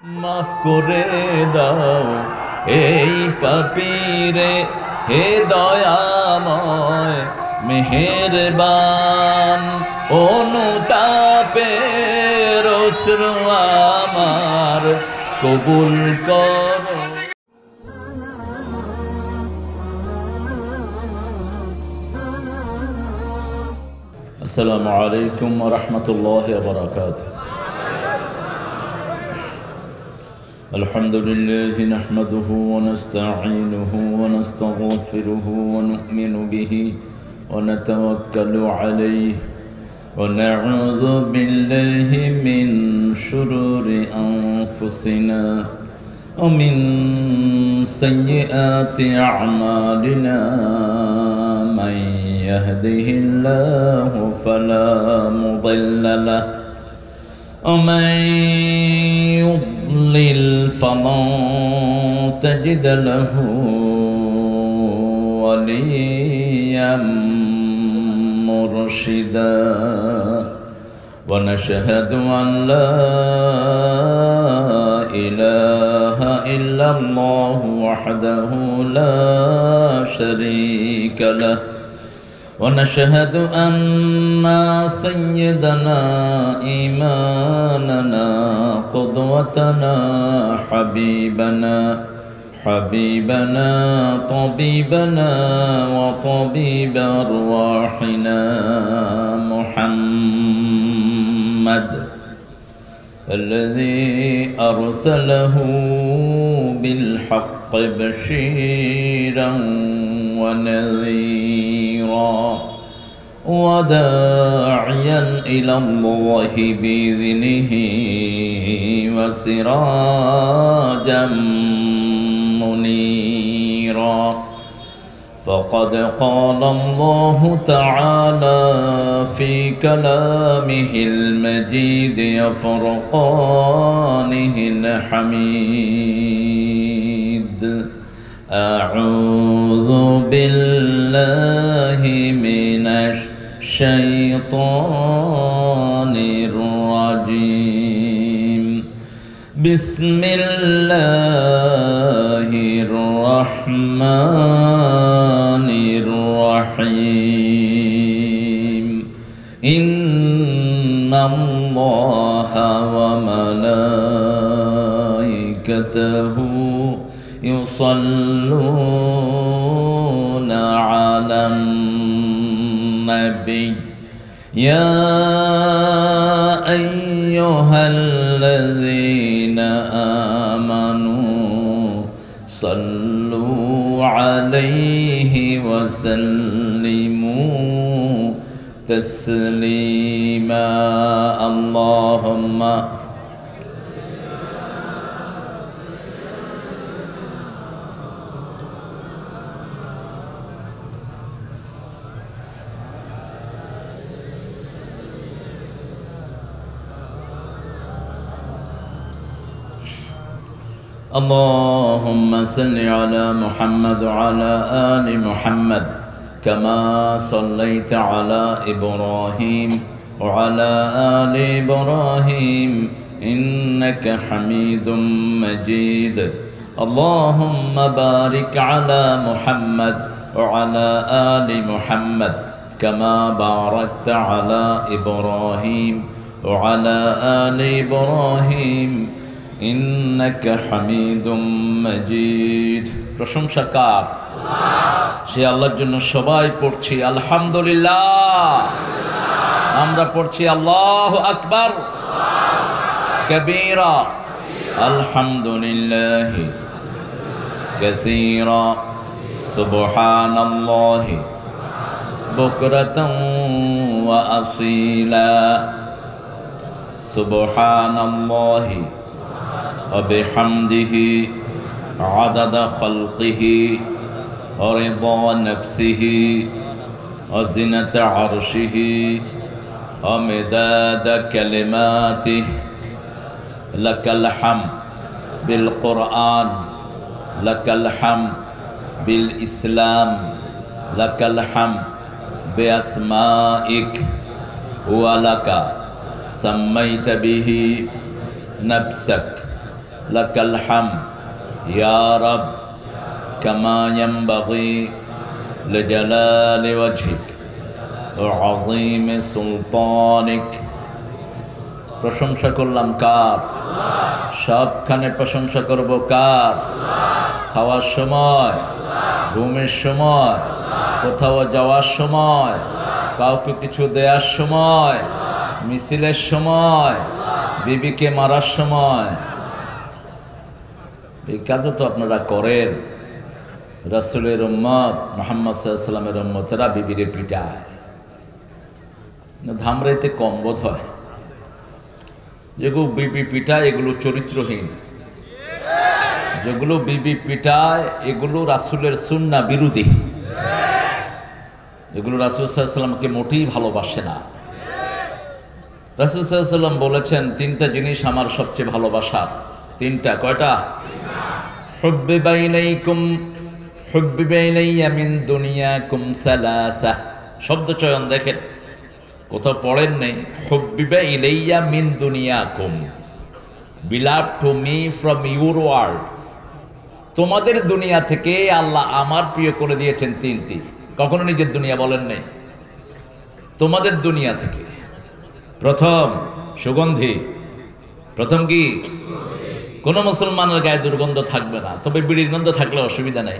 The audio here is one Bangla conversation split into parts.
মাফ করে দাও এই পাপীরে হে দয়াময় মেহেরবান অনুতাপের অশ্রু আমার কবুল করো। আসসালামু আলাইকুম ওয়া রাহমাতুল্লাহি ওয়া বারাকাতুহু। الحمدلله نحمده ونستعينه ونستغفره ونؤمن به ونتوكل عليه ونعوذ بالله من شرور أنفسنا ومن سيئات أعمالنا من يهده الله فلا مضل له ومن يضلل فلن تجد له وليا مرشدا ونشهد أن لا إله إلا الله وحده لا شريك له ونشهد أن سيدنا إمامنا قدوتنا حبيبنا طبيبنا وطبيب أرواحنا محمد الذي أرسله بالحق بشيرا ونذيرا وداعيا إلى الله بإذنه وسراجا منيرا فقد قال الله تعالى في كلامه المجيد وفرقانه الحميد أعوذ بالله من الشيطان الرجيم بسم الله الرحمن الرحيم إن الله وملائكته يصلون على النبي يا أيها الذين آمنوا صلوا عليه وسلموا تسليما اللهم اللهم صل على محمد وعلى آل محمد كما صليت على إبراهيم وعلى آل إبراهيم إنك حميد مجيد اللهم بارك على محمد وعلى آل محمد كما باركت على إبراهيم وعلى آل إبراهيم إنك حميد مجيد প্রশংসা কার? সে আল্লাহর জন্য সবাই পড়ছি আলহামদুলিল্লাহ। আমরা পড়ছি আল্লাহু আকবার কবীরা আলহামদুলিল্লাহি কাসীরা সুবহানাল্লাহি বুকরাতান ওয়া আসীলা সুবহানাল্লাহি وبحمده عدد خلقه ورضا نفسه وزنة عرشه ومداد كلماته لك الحمد بالقرآن لك الحمد بالإسلام لك الحمد بأسمائك ولك سميت به نفسك লাকাল হামদ ইয়া রব কামা ইয়ানবাগি লিজালালি ওয়াজহিক ওয়া আযীমি সুলতানিক। প্রশংসা করলাম কার? সবখানে প্রশংসা করব কার? খাওয়ার সময়, ঘুমের সময়, কোথাও যাওয়ার সময়, কাউকে কিছু দেওয়ার সময়, মিছিলের সময়, বিবিকে মারার সময়। এই কাজও তো আপনারা করেন। রাসূলের উম্মত মুহাম্মদ সাল্লাল্লাহু আলাইহি ওয়াসাল্লামের উম্মতেরা বিবিরে পিটায়, ধামরাইতে কম বোধ হয়। যেগুলো বিবি পিটায় এগুলো চরিত্রহীন, যেগুলো বিবি পিটায় এগুলো রাসূলের সুন্নাহ বিরোধী, এগুলো রাসূল সাল্লাল্লাহু আলাইহি ওয়াসাল্লামকে মোটেই ভালোবাসে না। রাসূল সাল্লাল্লাহু আলাইহি ওয়াসাল্লাম বলেছেন তিনটা জিনিস আমার সবচেয়ে ভালোবাসার। তিনটা, কয়টা? হুব্বিবা ইলাইকুম হুব্বিবা ইলাইয়া মিন দুনিয়াকুম সালাসা। শব্দ চয়ন দেখেন, কোথাও পড়েন নেই হুব্বিবা ইলাইয়া মিন দুনিয়াকুম, beloved to me from your world। তোমাদের দুনিয়া থেকে আল্লাহ আমার প্রিয় করে দিয়েছেন তিনটি। কখনো নিজের দুনিয়া বলেন নেই, তোমাদের দুনিয়া থেকে। প্রথম সুগন্ধি। প্রথম কি? কোনো মুসলমানের গায়ে দুর্গন্ধ থাকবে না, তবে বিড়ির গন্ধ থাকলে অসুবিধা নাই।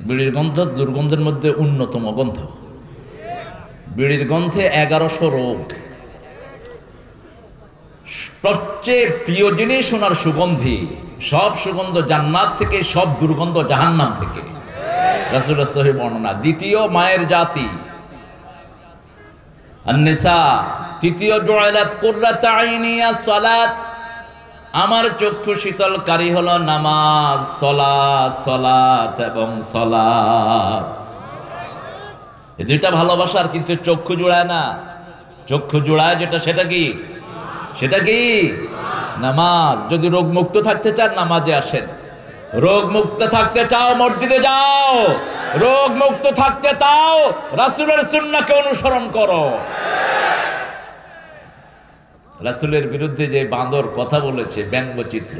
বিড়ির গন্ধ দুর্গন্ধের মধ্যে অন্যতম গন্ধ। বিড়ির গন্ধে 1100 রোগ। সবচেয়ে প্রিয় জিনিস ওনার সুগন্ধি। সব সুগন্ধ জান্নাত থেকে, সব দুর্গন্ধ জাহান্নাম থেকে। রাসূলের সহিহ বর্ণনা। দ্বিতীয় মায়ের জাতি আন-নিসা। তৃতীয় জুইলাত কুররাতু আইনি আস-সালাত, আমার চক্ষু শীতলকারী হলো নামাজ, সালাত, সালাত এবং সালাত। এই দুইটা ভালোবাসার, কিন্তু চক্ষু জুড়ায় না। চক্ষু জুড়ায় যেটা, সেটা কি? সেটা কি? নামাজ। যদি রোগ মুক্ত থাকতে চান নামাজে আসেন। রোগ মুক্ত থাকতে চাও মসজিদে যাও। রোগ মুক্ত থাকতে চাও রাসূলের সুন্নাহকে অনুসরণ করো। রাসূলের বিরুদ্ধে যে বাঁদর কথা বলেছে, ব্যঙ্গচিত্র,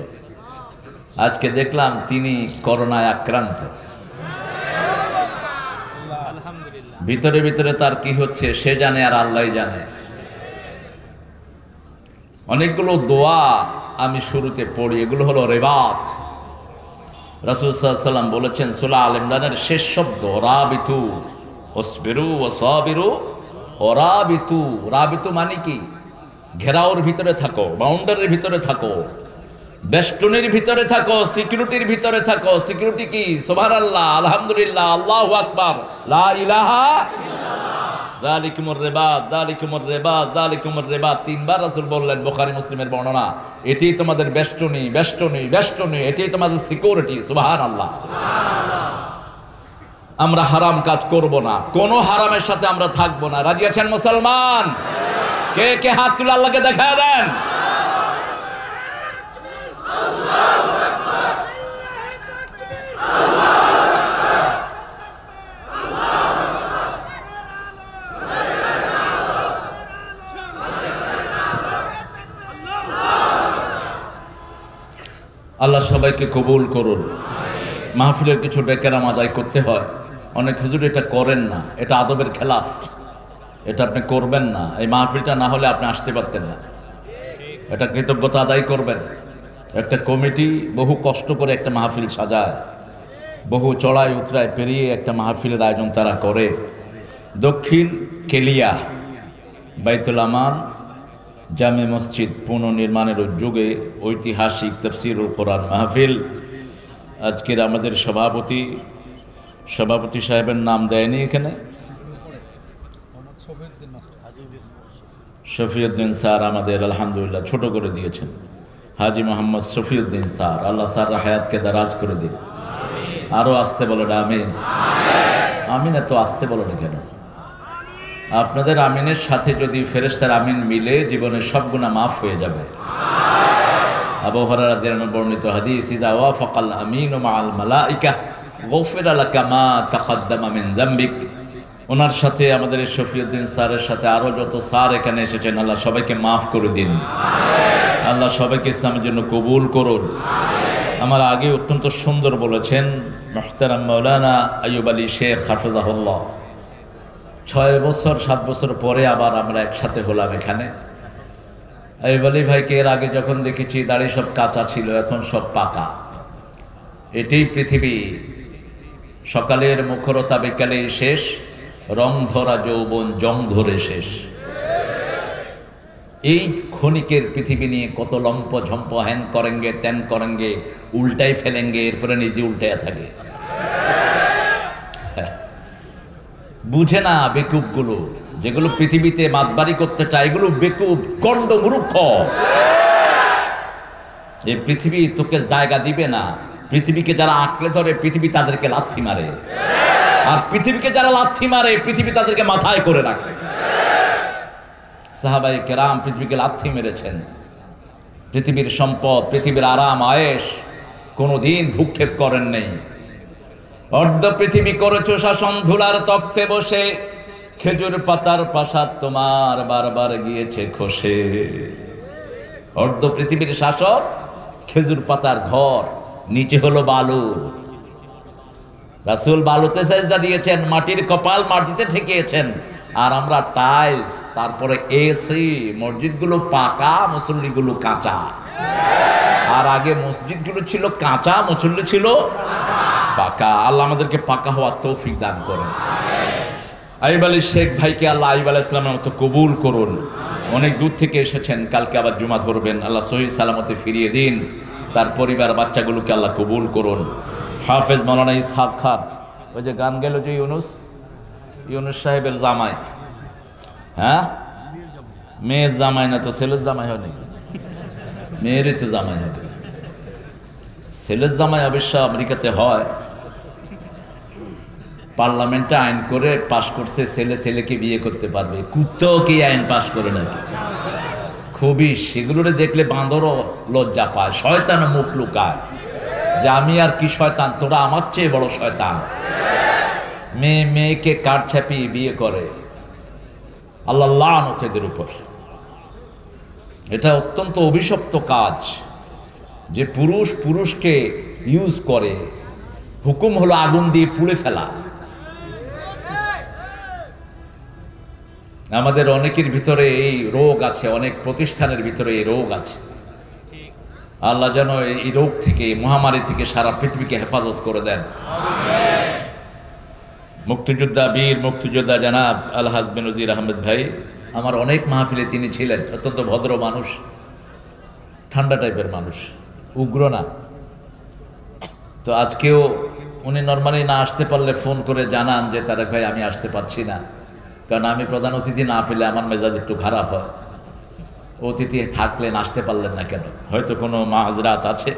আজকে দেখলাম তিনি করোনায় আক্রান্ত। ভিতরে ভিতরে তার কি হচ্ছে সে জানে, আর আল্লাহই জানে। অনেকগুলো দোয়া আমি শুরুতে পড়ি, এগুলো হলো রেবাত। রাসূল সাল্লাল্লাহু আলাইহি ওয়াসাল্লাম বলেছেন সূরা আল ইমরানের শেষ শব্দ রাবিতু ওয়াসবিরু ওয়াসাবিরু। রাবিতু, রাবিতু মানে কি? ঘেরাওর ভিতরে থাকো, বাউন্ডারির ভিতরে থাকো, বেষ্টনীর ভিতরে থাকো, সিকিউরিটির ভিতরে থাকো। সিকিউরিটি কি? সুবহানাল্লাহ, আলহামদুলিল্লাহ, আল্লাহু আকবার, লা ইলাহা ইল্লাল্লাহ, যালিকুমুর রিবাত, যালিকুমুর রিবাত, যালিকুমুর রিবাত। তিনবার রাসূল বললেন, বুখারী মুসলিমের বর্ণনা। এটি তোমাদের বেষ্টনী, বেষ্টনী, বেষ্টনী, এটি তোমাদের সিকিউরিটি। সুবহানাল্লাহ, সুবহানাল্লাহ। আমরা হারাম কাজ করব না, কোনো হারামের সাথে আমরা থাকবো না। রাজি আছেন মুসলমান? কে কে হাত তুলে আল্লাহকে দেখায় দেন? আল্লাহ সবাইকে কবুল করুন। মাহফিলের কিছু ডেকেরাম আদায় করতে হয়। অনেক হুজুর এটা করেন না, এটা আদবের খেলাফ, এটা আপনি করবেন না। এই মাহফিলটা না হলে আপনি আসতে পারতেন না। এটা কৃতজ্ঞতা আদায় করবেন। একটা কমিটি বহু কষ্ট করে একটা মাহফিল সাজায়, বহু চড়াই উতরায় পেরিয়ে একটা মাহফিলের আয়োজন তারা করে। দক্ষিণ কেলিয়া বাইতুল আমান জামে মসজিদ পুনর্নির্মাণের উদ্যোগে ঐতিহাসিক তাফসীরুল কোরআন মাহফিল। আজকের আমাদের সভাপতি সাহেবের নাম দেয়নি এখানে, শফিউদ্দিন স্যার আমাদের আলহামদুলিল্লাহ ছোট করে দিয়েছেন। হাজি মোহাম্মদ শফিউদ্দিন স্যার, আল্লাহ স্যার হায়াতকে দারাজ করে দিন। আরও আসতে বলো না আমিন। আমিন এত আসতে বলো না কেন? আপনাদের আমিনের সাথে যদি ফেরেশতার আমিন মিলে জীবনের সব গুনাহ মাফ হয়ে যাবে। আবু হুরায়রা রাদিয়াল্লাহু আনহু বর্ণিত হাদিস, ইযা ওয়াফাকাল আমিনু মাআল মালাইকা গুফিরা লাকা মা তাকদ্দামা মিন যামবিক ওনার সাথে আমাদের এই শফিউদ্দিন স্যারের সাথে আরও যত স্যার এখানে এসেছেন, আল্লাহ সবাইকে মাফ করে দিন, আল্লাহ সবাইকে ইসলামের জন্য কবুল করুন। আমার আগে অত্যন্ত সুন্দর বলেছেন মুহতারাম মাওলানা আইয়ুব আলী শেখ হাফিজাহুল্লাহ। 6 বছর 7 বছর পরে আবার আমরা একসাথে হলাম এখানে। আইয়ুব আলী ভাইকে এর আগে যখন দেখেছি দাড়ি সব কাঁচা ছিল, এখন সব পাকা। এটাই পৃথিবী, সকালের মুখরতা বিকালেই শেষ, রং ধরা যৌবন জং ধরে শেষ। এই ক্ষণিকের পৃথিবী নিয়ে কত লম্প ঝম্প, হ্যান করেঙ্গে ত্যান করেঙ্গে, উল্টাই ফেলেঙ্গে, এরপরে নিজে উল্টাইয়া থাকে। বুঝে না বেকুবগুলো, যেগুলো পৃথিবীতে মাতবাড়ি করতে চায়, এগুলো বেকুব কণ্ড মূর্খ। এই পৃথিবী তোকে জায়গা দিবে না। পৃথিবীকে যারা আঁকড়ে ধরে, পৃথিবী তাদেরকে লাথি মারে, আর পৃথিবীকে যারা লাথি মারে, পৃথিবী তাদেরকে মাথায় করে রাখে। সাহাবায়ে কেরাম পৃথিবীকে লাথি মেরেছেন। পৃথিবীর সম্পদ, পৃথিবীর আরাম আয়েশ কোনোদিন ভূক্ষেপ করেন নেই। অর্ধ পৃথিবী করেছো শাসন, ধুলার তক্তে বসে, খেজুর পাতার প্রাসাদ তোমার বারবার গিয়েছে খসে। অর্ধ পৃথিবীর শাসক, খেজুর পাতার ঘর, নিচে হলো বালু। রাসূল বালুতে সেজদা দিয়েছেন, মাটির কপাল মাটিতে ঠেকিয়েছেন, আর আমরা টাইলস, তারপরে এসি। মসজিদগুলো পাকা, মুসল্লিগুলো কাঁচা। আর আগে মসজিদগুলো ছিল কাঁচা, মুসল্লি ছিল পাকা। আল্লাহ আমাদেরকে পাকা হওয়ার তৌফিক দান করেন। আইয়ুব আলী শেখ ভাইকে আল্লাহ আইয়ুব আলাইহিস সালামের মতো কবুল করুন। অনেক দূর থেকে এসেছেন, কালকে আবার জুমা ধরবেন, আল্লাহ সহি সালামতে ফিরিয়ে দিন। তার পরিবার বাচ্চাগুলোকে আল্লাহ কবুল করুন। হাফেজ মাওলানা ইসহাক খান, ওই যে গান গেল যে ইউনুস সাহেবের জামাই, হ্যাঁ মেয়ের জামাই না তো ছেলের জামাই হয় নাকি? মেয়েরই তো জামাই হবে। ছেলের জামাই অবশ্য আমেরিকাতে হয়, পার্লামেন্টে আইন করে পাশ করছে, ছেলে ছেলেকে বিয়ে করতে পারবে। কুত্তাও কি আইন পাশ করে নাকি? খুবই, সেগুলোরে দেখলে বাঁদরও লজ্জা পায়, শয়তানও মুখ লুকায় যে আমি আর কি শয়তান, তোরা আমার চেয়ে বড় শয়তান। মেয়ে মেয়েকে কাঠ ছাপিয়ে বিয়ে করে, আল্লাহ লানত এদের উপর। এটা অত্যন্ত অভিশপ্ত কাজ, যে পুরুষ পুরুষকে ইউজ করে। হুকুম হলো আগুন দিয়ে পুড়ে ফেলা। আমাদের অনেকের ভিতরে এই রোগ আছে, অনেক প্রতিষ্ঠানের ভিতরে এই রোগ আছে। আল্লাহ যেন এই রোগ থেকে, মহামারী থেকে সারা পৃথিবীকে হেফাজত করে দেন। মুক্তিযোদ্ধা, বীর মুক্তিযোদ্ধা জনাব আলহাজ বেনজির আহমেদ ভাই, আমার অনেক মাহফিলে তিনি ছিলেন। অত্যন্ত ভদ্র মানুষ, ঠান্ডা টাইপের মানুষ, উগ্র না। তো আজকেও উনি নর্মালি না আসতে পারলে ফোন করে জানান যে তারেক ভাই আমি আসতে পারছি না, কারণ আমি প্রধান অতিথি না পেলে আমার মেজাজ একটু খারাপ হয়। অতিথি থাকলেন, আসতে পারলেন না কেন? হয়তো কোনো মাযরাত আছে।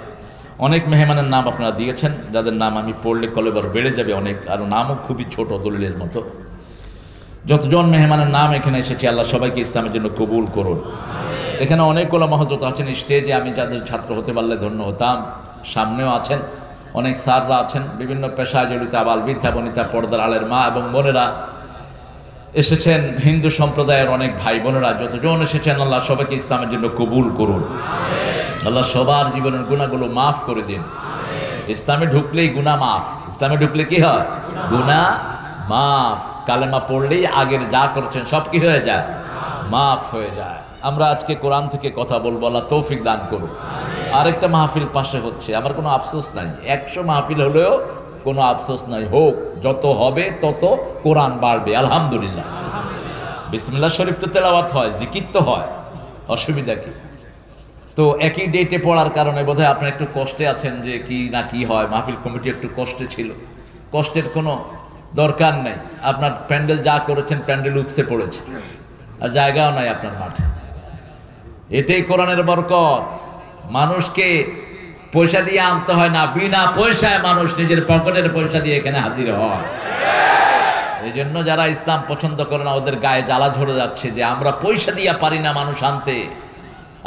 অনেক মেহমানের নাম আপনারা দিয়েছেন, যাদের নাম আমি পড়লে কলেবর বেড়ে যাবে অনেক, আর নামও খুবই ছোট, দলিলের মতো। যতজন মেহমানের নাম এখানে এসেছে, আল্লাহ সবাইকে ইসলামের জন্য কবুল করুন। এখানে অনেক ওলামা হযরত আছেন স্টেজে, আমি যাদের ছাত্র হতে পারলে ধন্য হতাম। সামনেও আছেন অনেক স্যাররা আছেন, বিভিন্ন পেশায় জড়িত আবাল বৃদ্ধা বনিতা, পর্দার আলের মা এবং বোনেরা এসেছেন, হিন্দু সম্প্রদায়ের অনেক ভাই বোনেরা, যতজন এসেছেন, আল্লাহ সবাইকে ইসলামের জন্য কবুল করুন। আল্লাহ সবার জীবনের গুনাহগুলো মাফ করে দিন। ইসলামে ঢুকলেই গুনাহ মাফ। ইসলামে ঢুকলে কি হয়? গুনাহ মাফ। কালেমা পড়লেই আগের যা করেছেন সব কি হয়ে যায়? মাফ হয়ে যায়। আমরা আজকে কোরআন থেকে কথা বলবো, আল্লাহ তৌফিক দান করুন। আরেকটা মাহফিল পাশে হচ্ছে, আমার কোনো আফসোস নাই। 100 মাহফিল হলেও কোনো আফসোস নাই, হোক, যত হবে তত কোরআন বাড়বে, আলহামদুলিল্লাহ। বিসমিল্লাহ শরীফ তো তেলাওয়াত হয়, জিকির তো হয়, অসুবিধা কি? তো একই ডেটে পড়ার কারণে বোধহয় আপনারা একটু কষ্টে আছেন যে কি না কি হয়। মাহফিল কমিটি একটু কষ্টে ছিল। কষ্টের কোনো দরকার নেই। আপনার প্যান্ডেল যা করেছেন, প্যান্ডেল উপসে পড়েছে, আর জায়গাও নাই আপনার মাঠে। এটাই কোরআনের বরকত। মানুষকে পয়সা দিয়ে আনতে হয় না, বিনা পয়সায় মানুষ নিজের পকেটের পয়সা দিয়ে এখানে হাজির হয়। এই জন্য যারা ইসলাম পছন্দ করে না, ওদের গায়ে জ্বালা ঝরে যাচ্ছে যে আমরা পয়সা দিয়ে পারি না মানুষ আনতে।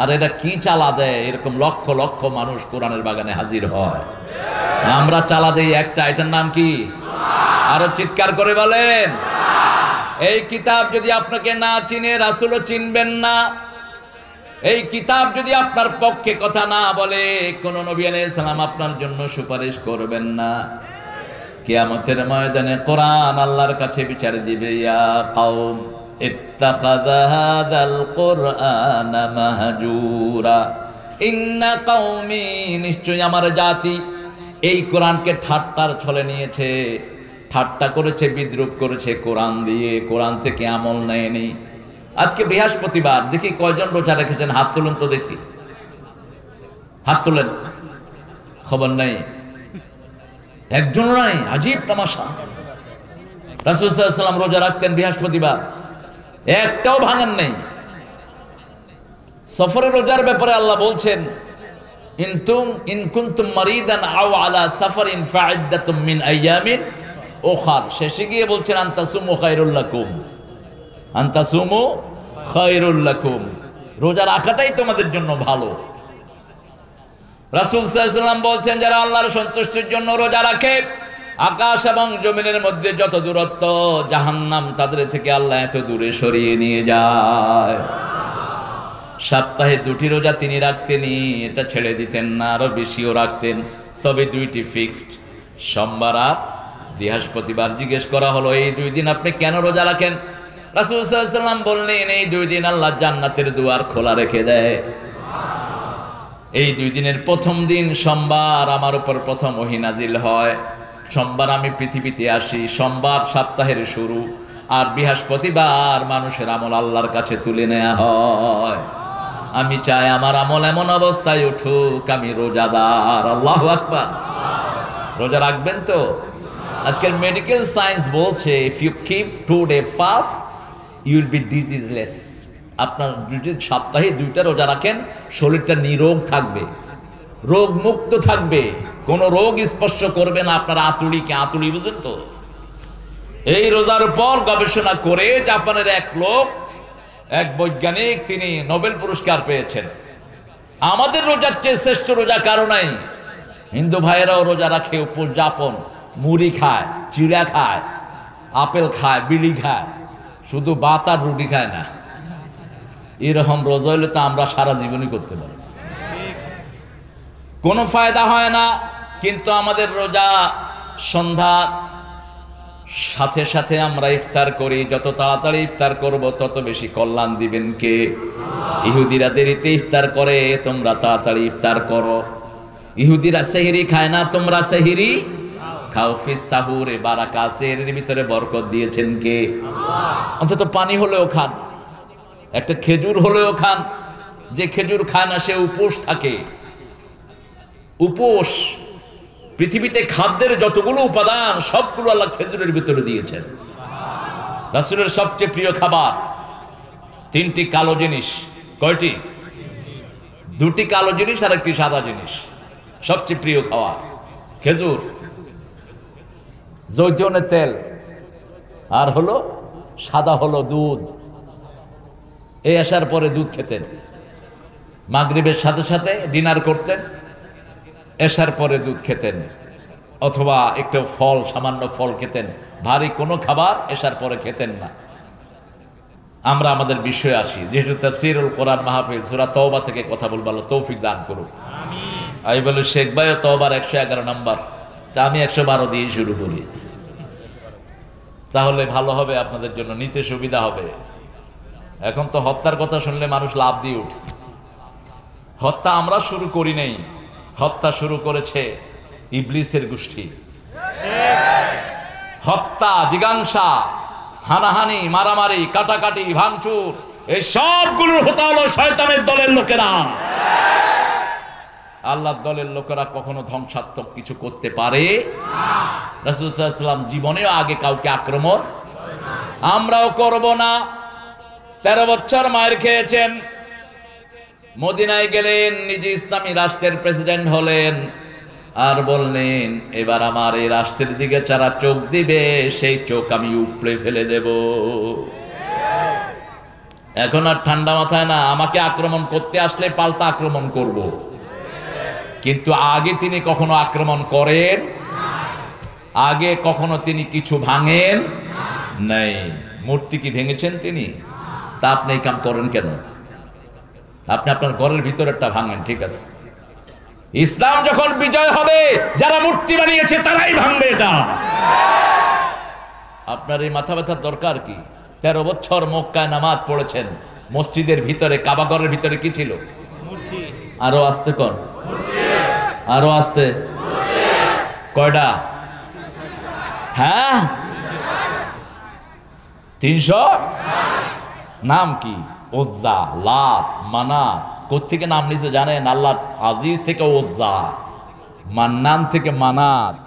আর এটা কি চালা দেয়? এরকম লক্ষ লক্ষ মানুষ কোরআনের বাগানে হাজির হয়। আমরা চালা দেই একটা, এটার নাম কি? আরো চিৎকার করে বলেন। এই কিতাব যদি আপনাকে না চিনে, রাসূলও চিনবেন না। এই কিতাব যদি আপনার পক্ষে কথা না বলে, কোন নবী আলাইহিস সালাম আপনার জন্য সুপারিশ করবেন না। কিয়ামতের ময়দানে কোরআন আল্লাহর কাছে বিচার দিবে, ইয়া কওম ইত্তাখাযা হাযাল কুরআনা মাহজুরা, ইন্না কওমি, নিশ্চয় আমার জাতি এই কোরআনকে ঠাট্টার ছলে নিয়েছে, ঠাট্টা করেছে, বিদ্রূপ করেছে কোরআন দিয়ে, কোরআন থেকে আমল নেয়নি। আজকে বৃহস্পতিবার, দেখি কয়জন রোজা রেখেছেন, হাত তুলুন তো দেখি, হাত তুলেন, খবর নেই, একজনও নাই। আজীব তামাশা। রাসূল সাল্লাল্লাহু আলাইহি ওয়াসাল্লাম রোজা রাখতেন বৃহস্পতিবার, একটাও ভাঙেন নেই। সফরের রোজার ব্যাপারে আল্লাহ বলছেন, ইন কুনতুম মারিদান আও আলা সাফারিন ফাইদ্দাতুম মিন আইয়ামিন উখার। শেষে গিয়ে বলছেন আনতাসুমু খায়রুল লাকুম, আনতাসুমু খায়রুল লাকুম, রোজা রাখাটাই তোমাদের জন্য ভালো। রাসূল সাল্লাল্লাহু আলাইহি ওয়াসাল্লাম বলছেন, যারা আল্লাহর সন্তুষ্টির জন্য রোজা রাখে, আকাশ এবং জমিনের মধ্যে যত দূরত্ব, জাহান্নাম তাদের থেকে আল্লাহ এত দূরে সরিয়ে নিয়ে যায়। সপ্তাহে 2টি রোজা তিনি রাখতেনি, এটা ছেড়ে দিতেন না, আরো বেশিও রাখতেন। তবে 2টি ফিক্সড, সোমবার আর বৃহস্পতিবার। জিজ্ঞেস করা হলো, এই 2 দিন আপনি কেন রোজা রাখেন? রাসূল সাল্লাল্লাহু আলাইহি ওয়াসাল্লাম বললেন, এই 2 দিন আল্লাহ জান্নাতের দুয়ার খোলা রেখে দেয়। এই 2 দিনের প্রথম দিন সোমবার আমার উপর প্রথম ওহী নাজিল হয়। সোমবার আমি পৃথিবীতে আসি, সোমবার সপ্তাহের শুরু, আর বৃহস্পতিবার মানুষের আমল আল্লাহর কাছে তুলে নেওয়া হয়। আমি চাই আমার আমল এমন অবস্থায় উঠুক আমি রোজাদার। আল্লাহু আকবার। রোজা রাখবেন তো? আজকের মেডিকেল সায়েন্স বলছে, if you keep 2 day fast you will be diseaseless. আপনার যদি সপ্তাহে 2টা রোজা রাখেন, শরীরটা নিরোগ থাকবে, রোগ মুক্ত থাকবে, কোনো রোগ স্পর্শ করবে না আপনার আঁতুড়িকে। আঁতুড়ি বুঝেন তো? এই রোজার উপর গবেষণা করে জাপানের এক বৈজ্ঞানিক, তিনি নোবেল পুরস্কার পেয়েছেন। আমাদের রোজার চেয়ে শ্রেষ্ঠ রোজা কারো নাই। হিন্দু ভাইয়েরাও রোজা রাখে, উপোস যাপন, মুড়ি খায়, চিড়া খায়, আপেল খায়, বিড়ি খায়, শুধু ভাত আর রুটি খায় না। এরকম রোজা হলে তো আমরা সারা জীবনই করতে পারি, কোনো ফায়দা হয় না। কিন্তু আমাদের রোজা সন্ধ্যার সাথে সাথে আমরা ইফতার করি। যত তাড়াতাড়ি ইফতার করব তত বেশি কল্যাণ দিবেন কে? ইহুদিরা দেরিতে ইফতার করে, তোমরা তাড়াতাড়ি ইফতার করো। ইহুদিরা সেহরি খায় না, তোমরা সেহরি খাও। ফিস সাহুরে বারাকা, সেহরির ভিতরে বরকত দিয়েছেন কে? অন্তত পানি হলেও খান, একটা খেজুর হলেও খান। যে খেজুর খায় না সে উপোস থাকে। উপোস, পৃথিবীতে খাদ্যের যতগুলো উপাদান সবগুলো আল্লাহ খেজুরের ভিতরে দিয়েছেন। রাসূলের সবচেয়ে প্রিয় খাবার 3টি কালো জিনিস। কয়টি? 2টি কালো জিনিস আর 1টি সাদা জিনিস। সবচেয়ে প্রিয় খাবার খেজুর, জৈতুনের তেল, আর হলো সাদা হলো দুধ। এই আসার পরে দুধ খেতেন, মাগরিবের সাথে সাথে ডিনার করতেন, এসার পরে দুধ খেতেন, অথবা একটু ফল, সামান্য ফল খেতেন। ভারী কোনো খাবার এসার পরে খেতেন না। আমরা আমাদের বিষয়ে আসি, যেহেতু তাফসীরুল কোরআন মাহফিল, সূরা তওবা থেকে কথা বলবো, আল্লাহ তৌফিক দান করুক। আমি বলি শেখ ভাইও তওবার 111 নম্বর, তা আমি 112 দিয়ে শুরু করি, তাহলে ভালো হবে, আপনাদের জন্য নিতে সুবিধা হবে। এখন তো হত্যার কথা শুনলে মানুষ লাভ দিয়ে উঠে। হত্যা আমরা শুরু করি নাই, হত্যা শুরু করেছে ইবলিসের গোষ্ঠী। হত্যা, জিজ্ঞাসা, হানাহানি, মারামারি, কাটাকাটি, ভাঙচুর, এই সবগুলোর হত্যা হলো শয়তানের দলের লোকেরা। আল্লাহর দলের লোকেরা কখনো ধ্বংসাত্মক কিছু করতে পারে না। রাসূল সাল্লাল্লাহু আলাইহি ওয়াসাল্লাম জীবনেও আগে কাউকে আক্রমণ, আমরাও করব না। 13 বছর মায়ের খেয়েছেন, মদিনায় গেলেন, নিজে ইসলামী রাষ্ট্রের প্রেসিডেন্ট হলেন, আর বললেন এবার আমার এই রাষ্ট্রের দিকে যারা চোখ দিবে সেই চোখ আমি উপড়ে ফেলে দেব। এখন আর ঠান্ডা মাথায় না, আমাকে আক্রমণ করতে আসলে পাল্টা আক্রমণ করব। কিন্তু আগে তিনি কখনো আক্রমণ করেন, আগে কখনো তিনি কিছু ভাঙেন নাই। মূর্তি কি ভেঙেছেন তিনি? তা আপনি এই কাম করেন কেন? আপনি আপনার ঘরের ভিতরেরটা ভাঙেন, ঠিক আছে। ইসলাম যখন বিজয় হবে, যারা মূর্তি বানিয়েছে তারাই ভাঙবে এটা। আপনার এই মাথা ব্যথার দরকার কি? 13 বছর মক্কায় নামাজ পড়েছেন, মসজিদের ভিতরে কাবাঘরের ভিতরে কি ছিল? আরো আসতে কোন, আরো আসতে কয়টা? হ্যাঁ 300। নাম কি? ওজ্জা, লাত, মানাত। কোত্থেকে নাম নিছে জানেন? আল্লাহ আজিজ থেকে ওজ্জা, মান্নান থেকে মানাত।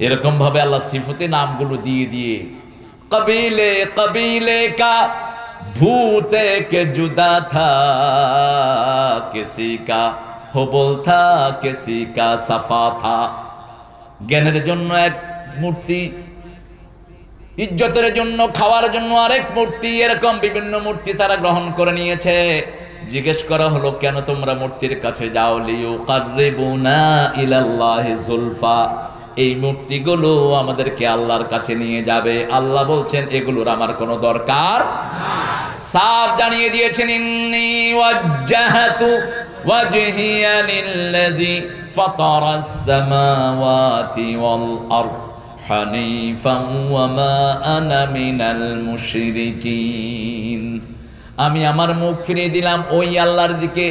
এরকম ভাবে আল্লাহ সিফতে নামগুলো দিয়ে দিয়ে কবিলে কবিলে কা ভূতে কে জুদা থা, কিসি কা হুবল থা, কিসি কা সাফা থা। জ্ঞানের জন্য এক মূর্তি, ইজ্জতের জন্য, খাওয়ার জন্য আরেক মূর্তি, এরকম বিভিন্ন মূর্তি তারা গ্রহণ করে নিয়েছে। জিজ্ঞেস করা হলো, কেন তোমরা মূর্তির কাছে যাও? লিয়ুকাররিবুনা ইলাল্লাহি যুলফা। এই মূর্তিগুলো আমাদেরকে আল্লাহর কাছে নিয়ে যাবে। আল্লাহ বলছেন এগুলোর আমার কোনো দরকার নাই। সাফ জানিয়ে দিয়েছেন, ইন্নী ওয়াজ্জাহতু ওয়াজহিয়া লিল্লাযী ফাতারাস সামাওয়াতি ওয়াল আরদ হানিফান ওয়া মা আনা মিনাল মুশরিকিন। আমি আমার মুখ ফিরিয়ে দিলাম ওই আল্লাহর দিকে,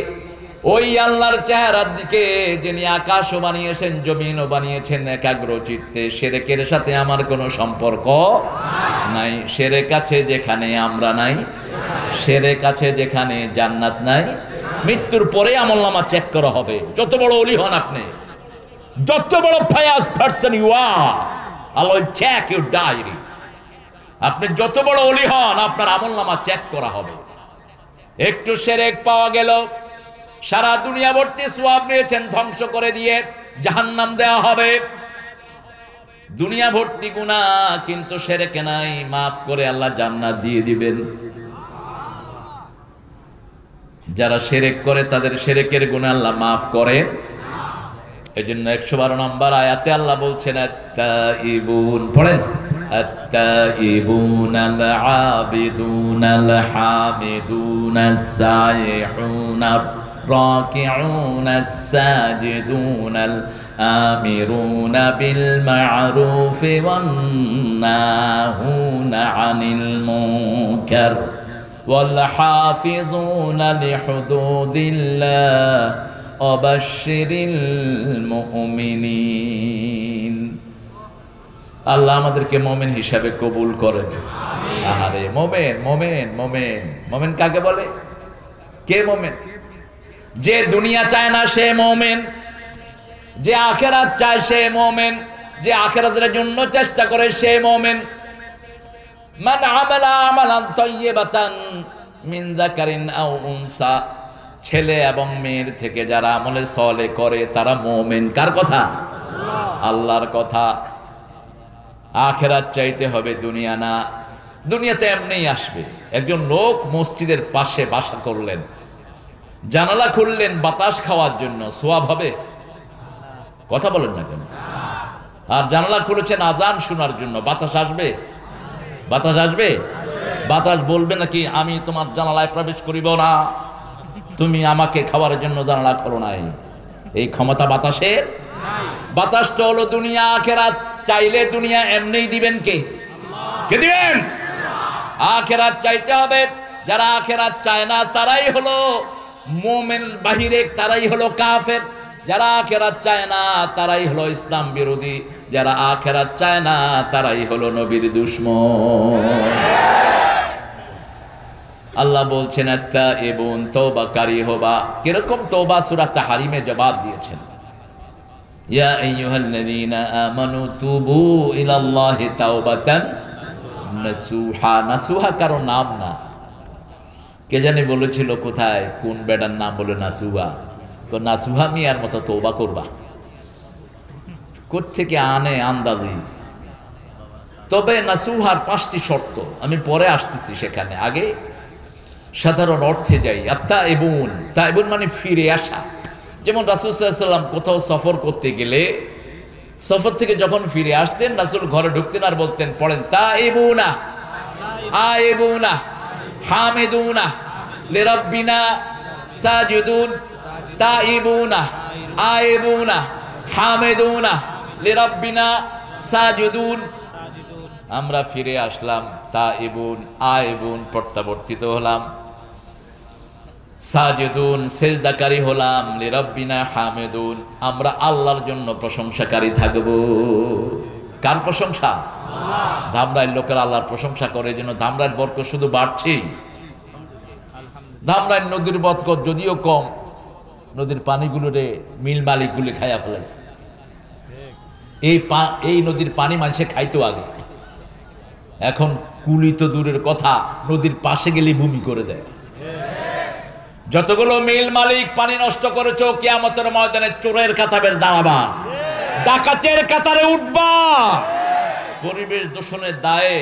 ওই আল্লাহর চেহারার দিকে যিনি আকাশও বানিয়েছেন, জমিনও বানিয়েছেন একাগ্র চিত্তে। শিরকের সাথে আমার কোনো সম্পর্ক নাই। শিরক আছে যেখানে আমরা নাই, শিরক আছে যেখানে জান্নাত নাই। মৃত্যুর পরে আমলনামা চেক করা হবে। যত বড় ওলি হন আপনি, যত বড় ফায়াজ person you are, Allah will check your diary. আপনি যত বড় ওলি হন, আপনার আমলনামা চেক করা হবে। একটু শিরক পাওয়া গেল, সারা দুনিয়া ভর্তি সওয়াব নিয়েছেন, ধ্বংস করে দিয়ে জাহান্নাম দেওয়া হবে। দুনিয়া ভর্তি গুনাহ, কিন্তু শিরকে নাই, মাফ করে আল্লাহ জান্নাত দিয়ে দিবেন। যারা শিরক করে তাদের শিরকের গুনাহ আল্লাহ মাফ করেন। এজন্য 112 নম্বর আয়াতে আল্লাহ বলছেন, আত-তাইবুন, পড়েন, আত-তাইবুন আল-আবিদুন আল-হামিদুন আস-সাইহুন الراكعون الساجدون الآمرون بالمعروف والناهون عن المنكر والحافظون لحدود الله وبشر المؤمنين। আল্লাহ আমাদেরকে মুমিন হিসাবে কবুল করেন। আরে মুমিন, মুমিন, মুমিন, মুমিন কাকে বলে? কে মুমিন? যে দুনিয়া চায় না সে মুমিন, যে আখিরাত চায় সে মুমিন, যে আখিরাতের জন্য চেষ্টা করে সে মুমিন। মান আমালা আমালান তাইয়্যিবাতান মিন যাকারিন আও উনসা, ছেলে এবং মেয়ের থেকে যারা আমলে সলে করে তারা মুমিন। কার কথা? আল্লাহর কথা। আখিরাত চাইতে হবে, দুনিয়া না। দুনিয়াতে এমনিই আসবে। একজন লোক মসজিদের পাশে বাসা করলেন, জানালা খুললেন বাতাস খাওয়ার জন্য, সওয়াব হবে? কথা বলেন না কেন? আর জানালা খুলেছেন আজান শোনার জন্য, বাতাস আসবে? বাতাস আসবে? বাতাস বলবে নাকি আমি তোমার জানালায় প্রবেশ করিব না, তুমি আমাকে খাওয়ার জন্য জানালা খোলো নাই? এই ক্ষমতা বাতাসের? বাতাসটা হলো দুনিয়া। আখিরাত চাইলে দুনিয়া এমনিই দিবেন কে? কে দিবেন? আখিরাত চাইতে হবে। যারা আখিরাত চায় না তারাই হলো মুমিন, বাহিরে তারাই হলো কাফের। যারা আখিরাত চায় না তারাই হলো ইসলাম বিরোধী। যারা আখিরাত চায় না তারাই হলো নবীর দুশমন। আল্লাহ বলছেন, আত-তাইবুন, তওবাকারী হবা। কিরকম তওবা? সূরা তাহরিমে জবাব দিয়েছেন, ইয়া আইয়ুহাল্লাযীনা আমানু তুবু ইলাল্লাহি তাওবাতান নাসুহা। নাসুহা কারো নাম না। কে জানি বলেছিল, কোথায় কোন বেটার নাম বলে নাসুহা? তো নাসুহা মিয়ার মতো তওবা করবা, কোত্থেকে আনে আন্দাজি। তবে নাসুহার 5টি শর্ত, আমি পরে আসতেছি সেখানে, আগে সাধারণ অর্থে যাই। আত-তাইবুন, তাইবুন মানে ফিরে আসা। যেমন রাসূল সাল্লাল্লাহু আলাইহি ওয়াসাল্লাম কোথাও সফর করতে গেলে, সফর থেকে যখন ফিরে আসতেন রাসূল ঘরে ঢুকতেন আর বলতেন, পড়েন তাইবুনা, আইবুনা হামিদুনা লিরাব্বিনা সাজিদুন তাইবুনা আইবুনা হামিদুনা লিরাব্বিনা সাজিদুন। আমরা ফিরে আসলাম, তাইবুন আইবুন প্রত্যাবর্তিত হলাম, সাজিদুন সেজদাকারী হলাম, লিরাব্বিনা হামিদুন আমরা আল্লাহর জন্য প্রশংসাকারী থাকব। কার প্রশংসা? ধামরাইয়ের লোকেরা আল্লাহর প্রশংসা করে, যেন ধামরাইয়ের বরকত শুধু বাড়ছেই। ধামরাইয়ের নদীর বরকত যদিও কম, নদীর পানিগুলোরে মিল মালিকগুলি খাইয়া ফেলেছে। এই নদীর পানি মানুষে খাইতো আগে, এখন কুলি তো দূরের কথা, নদীর পাশে গেলে ভূমি করে দেয়। যতগুলো মিল মালিক পানি নষ্ট করেছো, কিয়ামতের ময়দানে চোরের কাতারে দাঁড়াবা, ডাকাতের কাতারে উঠবা। পরিবেশ দূষণের দায়ে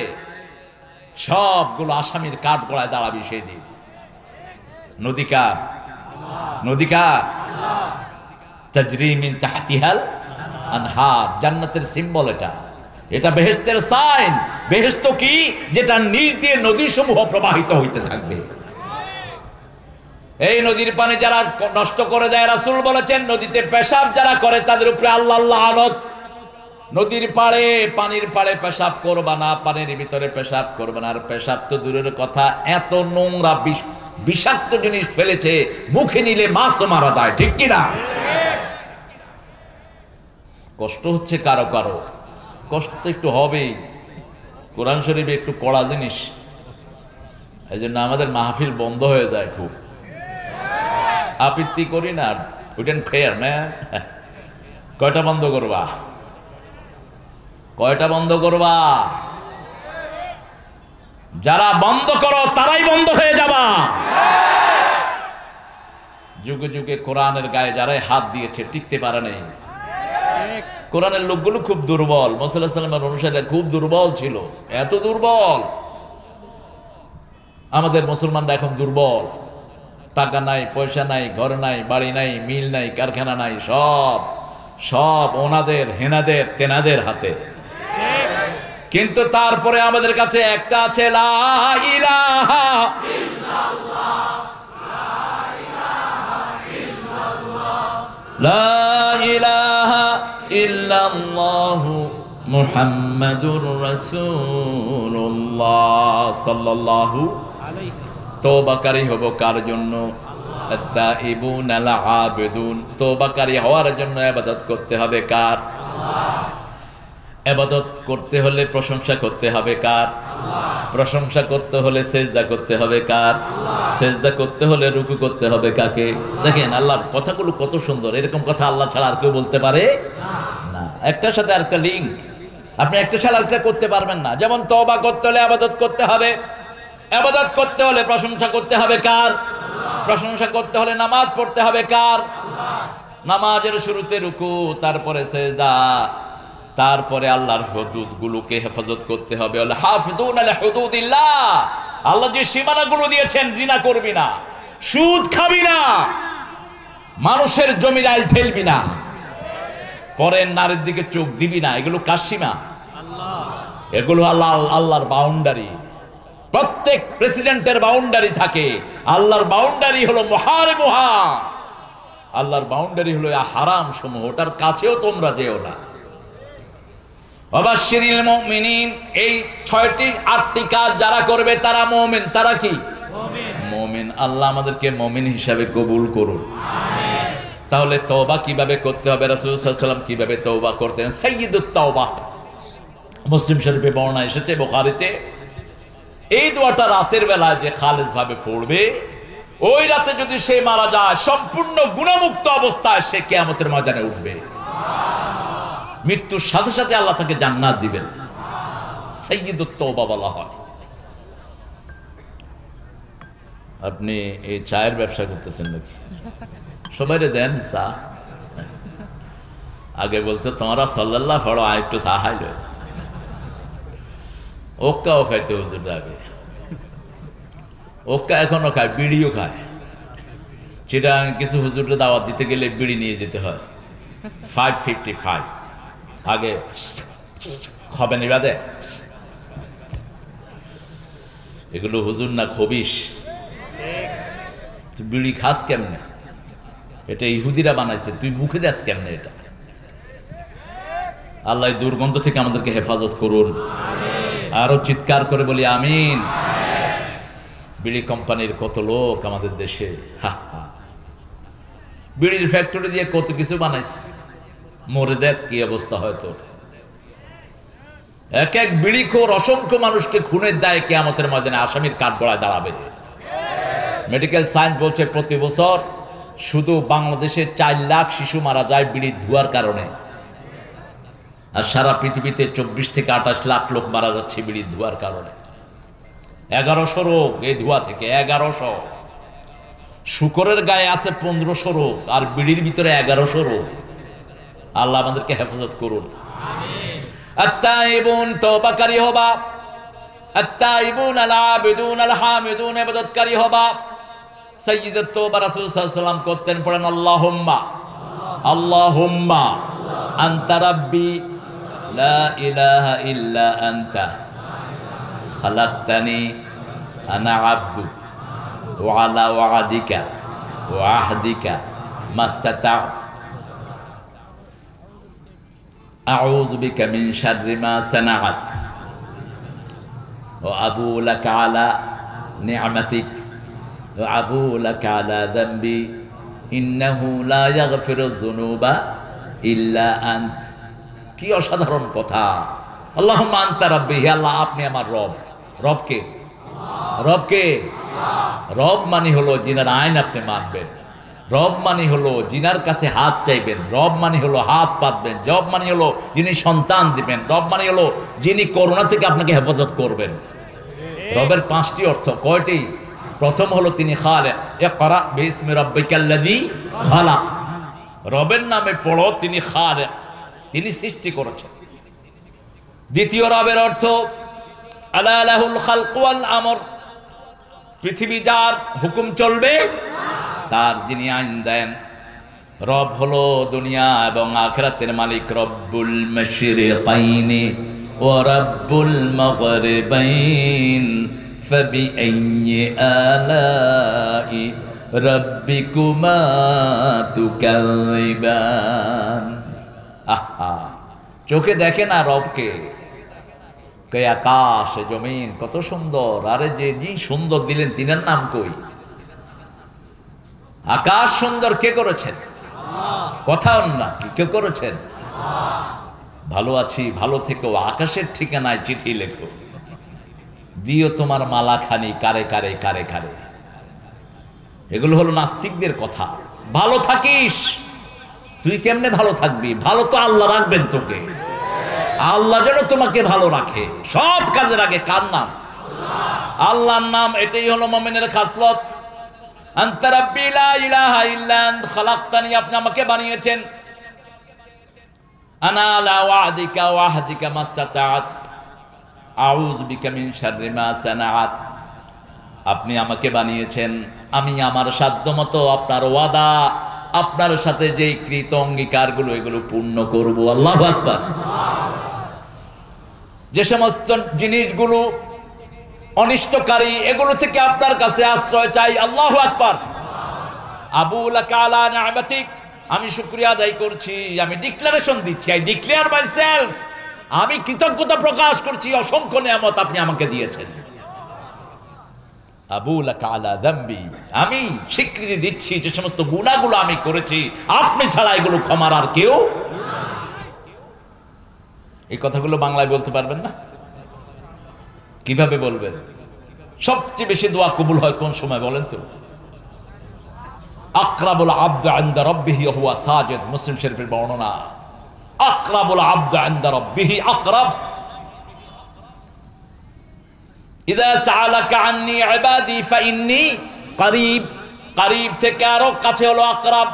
সবগুলো আসামির কাঠ গড়ায় দাঁড়াবি সেই দিন। নদী কার? নদী কার? তাজরি মিন তাহতিহাল আনহার, জান্নাতের সিম্বল এটা, এটা বেহেশতের সাইন। বেহেশত কি? যেটা নিচ দিয়ে নদী সমূহ প্রবাহিত হইতে থাকবে। এই নদীর পানি যারা নষ্ট করে দেয়, রাসূল বলেছেন নদীতে পেশাব যারা করে তাদের উপরে আল্লাহ লানত। নদীর পাড়ে পানির পাড়ে পেশাব করবা না, পানির ভিতরে পেশাব করবে না। আর পেশাব তো দূরের কথা, এত নোংরা বিষাক্ত জিনিস ফেলেছে, মুখে নিলে মাছও মারা যায়, ঠিক কিনা? কষ্ট হচ্ছে কারো কারো, কষ্ট তো একটু হবেই। কোরআন শরীফে একটু কড়া জিনিস, এই জন্য আমাদের মাহফিল বন্ধ হয়ে যায় খুব। আপত্তি করি না, উঠেন ফেয়ার ম্যান। কয়টা বন্ধ করবা? কয়টা বন্ধ করবা? যারা বন্ধ করো তারাই বন্ধ হয়ে যাবা। যুগে যুগে কোরআনের গায়ে যারাই হাত দিয়েছে টিকতে পারে নাই। কোরআনের লোকগুলো খুব দুর্বল, মুসা আলাইহিস সালামের অনুসারীরা খুব দুর্বল ছিল, এত দুর্বল। আমাদের মুসলমানরা এখন দুর্বল, টাকা নাই, পয়সা নাই, ঘর নাই, বাড়ি নাই, মিল নাই, কারখানা নাই, সব সব ওনাদের, হেনাদের, তেনাদের হাতে। কিন্তু তারপরে আমাদের কাছে একটা আছে, লা ইলাহা ইল্লাল্লাহ, লা ইলাহা ইল্লাল্লাহু মুহাম্মাদুর রাসূলুল্লাহ সাল্লাল্লাহু আলাইহি। তওবাকারী হব কার জন্য? আত-তাইবুন আল-আবিদুন। তওবাকারী হওয়ার জন্য ইবাদত করতে হবে কার? আল্লাহ। ইবাদত করতে হলে প্রশংসা করতে হবে কার? আল্লাহ। প্রশংসা করতে হলে সেজদা করতে হবে কার? আল্লাহ। সেজদা করতে হলে রুকু করতে হবে কাকে? দেখেন আল্লাহর কথাগুলো কত সুন্দর, এরকম কথা আল্লাহ ছাড়া আর কেউ বলতে পারে না। একটার সাথে আরেকটা লিঙ্ক, আপনি একটা ছাড়া আরেকটা করতে পারবেন না। যেমন তওবা করতে হলে ইবাদত করতে হবে, ইবাদত করতে হলে প্রশংসা করতে হবে কার? আল্লাহ। প্রশংসা করতে হলে নামাজ পড়তে হবে কার? আল্লাহ। নামাজের শুরুতে রুকু, তারপরে সিজদা, তারপরে আল্লাহর হুদুদগুলোকে হেফাজত করতে হবে। আল হাফিজুন আলা হুদুদিল্লাহ, আল্লাহ যে সীমানাগুলো দিয়েছেন, জিনা করবি না, সুদ খাবি না, মানুষের জমির আইল ঠেলবি না, পরের নারীর দিকে চোখ দিবি না, এগুলো কার সীমা? আল্লাহ। এগুলো আল্লাহর বাউন্ডারি। প্রত্যেক প্রেসিডেন্টের বাউন্ডারি থাকে, আল্লাহর বাউন্ডারি হলো মুহারিমুহা, আল্লাহর বাউন্ডারি হলো হারাম সমূহ, ওটার কাছেও তোমরা যেও না। ওয়াবাশশিরিল মুমিনিন, এই 6টি 8টি কাজ যারা করবে তারা মুমিন। তারা কি? মুমিন। মুমিন। আল্লাহ আমাদেরকে মুমিন হিসাবে কবুল করুন, আমিন। তাহলে তওবা কিভাবে করতে হবে? রাসূল সাল্লাল্লাহু আলাইহি ওয়াসাল্লাম কিভাবে তওবা করতেন? সাইয়্যিদুত তাওবা, মুসলিম শরীফে বর্ণনা এসেছে, বুখারীতে। এই দোয়াটা রাতের বেলা যে খালেস ভাবে পড়বে, ওই রাতে যদি সে মারা যায় সম্পূর্ণ গুনাহমুক্ত অবস্থায় সে কিয়ামতের ময়দানে উঠবে। মৃত্যুর সাথে সাথে আল্লাহ তাকে জান্নাত দিবেন। সাইয়্যিদুত তাওবা বলা হয়। আপনি এই চায়ের ব্যবসা করতেছেন নাকি? সবাইরে দেন চা। আগে বলতো তোমরা সাল্লাল্লাহু পড়ো, আর একটু চা খাইলো। ওক্কাও খাইতে হুজুর আগে, ওক্কা এখনো খায়, বিড়িও খায়। সেটা কিছু হুজুরকে দাওয়াত দিতে গেলে বিড়ি নিয়ে যেতে হয়, 555 আগে হবে নিবাদে। এগুলো হুজুর না খবিস? তুই বিড়ি খাস কেমনে? এটা ইহুদিরা বানাইছে, তুই মুখে দাস কেমনে এটা? আল্লাহ দুর্গন্ধ থেকে আমাদেরকে হেফাজত করুন। আরো চিৎকার করে বলি আমিন। বিড়ি কোম্পানির কত লোক আমাদের দেশে, বিড়ির ফ্যাক্টরি দিয়ে কত কিছু বানাইছে। মরে দেখ কি অবস্থা হয় তোর। এক এক বিড়িখোর অসংখ্য মানুষকে খুনের দায়ে কিয়ামতের ময়দানে আসামির কাঠগড়ায় দাঁড়াবে। মেডিকেল সায়েন্স বলছে প্রতি বছর শুধু বাংলাদেশে 4 লাখ শিশু মারা যায় বিড়ির ধোঁয়ার কারণে, আর সারা পৃথিবীতে 24 থেকে 28 লাখ লোক মারা যাচ্ছে বিড়ির ধোঁয়ার কারণে। 1100 রোগ এই ধোঁয়া থেকে, 1100। শুকরের গায়ে আছে 1500 রোগ, আর বিড়ির ভিতরে 1100 রোগ। আল্লাহ আমাদেরকে হেফাজত করুন। আত্তাইবুন তওবাকারী হবা, আত্তাইবুন আল আবিদুন আল হামিদুন ইবাদতকারী হবা। সাইয়্যিদুত তওবা রাসূল সাল্লাল্লাহু আলাইহি ওয়াসাল্লাম করতেন, পড়েন আল্লাহুম্মা আল্লাহুম্মা আনতা রাব্বি লা ইলাহা ইল্লা আনতা খালাকতানি আনা আবদুক ওয়া আলা ওয়াদিকা ওয়া আহদিকা মাস্তাতা আউযু বিকা মিন শাররি মা সানাআত ওয়া আবু লাকা আলা নি'মাতিক ওয়া আবু লাকা আলা যামবি ইন্নাহু লা ইয়াগফিরুয যুনুবা ইল্লা আন্ত। কি অসাধারণ কথা। আল্লাহুম্মা আনতা রাব্বি, হে আল্লাহ আপনি আমার রব। রবকে রবকে রব মানে হলো যিনার আইন আপনি মানবেন। রব মানে হলো যিনার কাছে হাত চাইবেন। রব মানে হলো হাত পাতবেন। রব মানে হলো যিনি সন্তান দিবেন। রব মানে হলো যিনি করোনা থেকে আপনাকে হেফাজত করবেন। রবের 5টি অর্থ। কয়টি? প্রথম হলো তিনি খালেক, ইকরা বিসমি রাব্বিকাল্লাযী খালাক। রবের নামে পড়ো, তিনি খালেক, তিনি সৃষ্টি করেছেন। দ্বিতীয় রবের অর্থ আলা লাহুল খালকু ওয়াল আমর, পৃথিবী যার হুকুম চলবে তার যিনি আইন দেন। রব হলো দুনিয়া এবং আখিরাতের মালিক। রব্বুল মাশরিকাইনি ওয়া রব্বুল মাগরিবাইন ফাবিআইয়ি আলাই রাব্বিকুমা তুকাযিবান। আহা, চোখে দেখে না রবকে, কে আকাশ জমিন কত সুন্দর। আরে যে সুন্দর দিলেন তিনার নাম কই? আকাশ সুন্দর কে করেছেন? কথাও না কি কে করেছেন? ভালো আছি, ভালো থেকো, আকাশের ঠিকানায় চিঠি লেখো, দিও তোমার মালা খানি কারে কারে কারে কারে। এগুলো হলো নাস্তিকদের কথা। ভালো থাকিস, তুই কেমনে ভালো থাকবি? ভালো তো আল্লাহ রাখবেন তোকে। আল্লাহ যেন তোমাকে ভালো রাখে। সব কাজের আগে কার নাম? আল্লাহর নাম। এটাই হলো মুমিনের খাসলত। আনতা রাব্বি লা ইলাহা ইল্লা আনতা খালাকতানি, আপনি আমাকে বানিয়েছেন। আনা লা ওয়াদিকা ওয়া আহদিকা মাস্তাতাআত আউযু বিকা মিন শাররি মা সানাআত, আপনি আমাকে বানিয়েছেন, আমি আমার সাধ্যমতো আপনার ওয়াদা, আপনার সাথে যে কৃত অঙ্গীকারগুলো এগুলো পূর্ণ করব। আল্লাহু আকবার। যে সমস্ত জিনিসগুলো অনিষ্টকারী এগুলো থেকে আপনার কাছে আশ্রয় চাই। আল্লাহু আকবার। আবু লাকা আলা নি'মাতিক, আমি শুকরিয়া আদায় করছি, আমি ডিক্লারেশন দিচ্ছি, আই ডিক্লেয়ার মাইসেলফ, আমি কৃতজ্ঞতা প্রকাশ করছি অসংখ্য নিয়ামত আপনি আমাকে দিয়েছেন। আবু লাকা আলা যামবি, আমি স্বীকৃতি দিচ্ছি যে সমস্ত গুনাহগুলো আমি করেছি আপনি ছাড়া এগুলো ক্ষমার আর কেউ। এই কথাগুলো বাংলায় বলতে পারবেন না? কিভাবে বলবেন? সবচেয়ে বেশি দোয়া কবুল হয় কোন সময় বলেন তো? আকরাবুল আবদ ইনদা রাব্বিহি ওয়া হুয়া সাজিদ, মুসলিম শরীফের বর্ণনা। আকরাবুল আবদ ইনদা রাব্বিহি আকরাব, ইযা সাআলাকা আন্নী ইবাদি ফাইন্নী করিব, করিব থেকে আরো কাছে হলো আকরাব।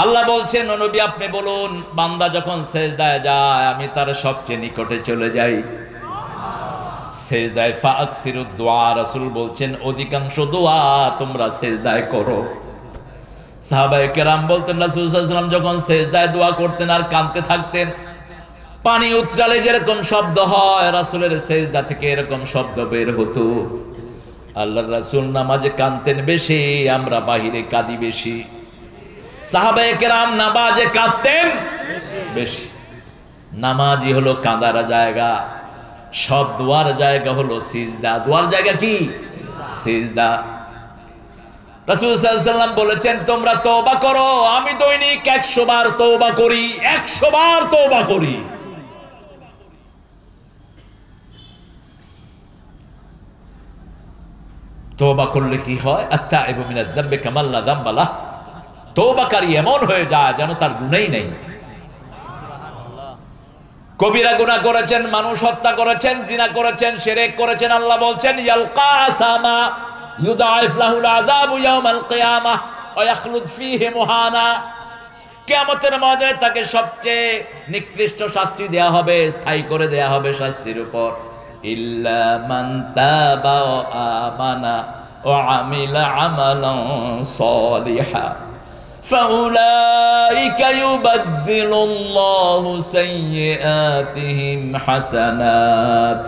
আল্লাহ বলছেন ও নবী আপনি বলুন, বান্দা যখন সেজদায় যায় আমি তার সবচেয়ে নিকটে চলে যাই। সেজদায় ফাকসিরুদ দুআ, রাসূল বলছেন অধিকাংশ দোয়া তোমরা সেজদায় করো। সাহাবায়ে কেরাম বলতেন রাসূল সাল্লাল্লাহু আলাইহি ওয়াসাল্লাম যখন সেজদায় দোয়া করতেন আর কাঁদতে থাকতেন, পানি উতরালে যেরকম শব্দ হয় রাসূলের সেজদা থেকে এরকম শব্দ বের হতো। আল্লাহর রাসূল নামাজে কাঁদতেন বেশি, আমরা বাহিরে কাঁদি বেশি। সাহাবায়ে কেরাম নামাজে কাঁদতেন বেশি। নামাজই হলো কাঁদার জায়গা, সব দোয়ার জায়গা হলো সিজদা। দোয়ার জায়গা কি? সিজদা। রাসূল সাল্লাল্লাহু আলাইহি ওয়াসাল্লাম বলেছেন, তোমরা তওবা করো। আমি দৈনিক 100 বার তওবা করি, 100 বার তওবা করি। তওবা করলে কি হয়? আত্তাইবু মিনাজ যামবি কামান লা যামবা লাহ। তওবাকারী এমন হয়ে যায় যেন তার গুনাহই নেই। কবিরা গুনাহ করেছেন, মানুষ হত্যা করেছেন, জিনা করেছেন, শিরক করেছেন, আল্লাহ বলছেন ইয়ালকা আসামা ইউদাইফ লাহুল আযাবু ইয়াউমাল কিয়ামাহ ওয়া ইয়াখলুদ ফীহি মুহানা। কিয়ামতের ময়দানে তাকে সবচেয়ে নিকৃষ্ট শাস্তি দেয়া হবে, স্থায়ী করে দেয়া হবে শাস্তির উপর। ইল্লা মান তাবা ওয়া আমানা ওয়া আমিলা আমালান সালিহা فَأُولَئِكَ يُبَدِّلُ اللَّهُ سَيِّئَاتِهِمْ حَسَنَاتٍ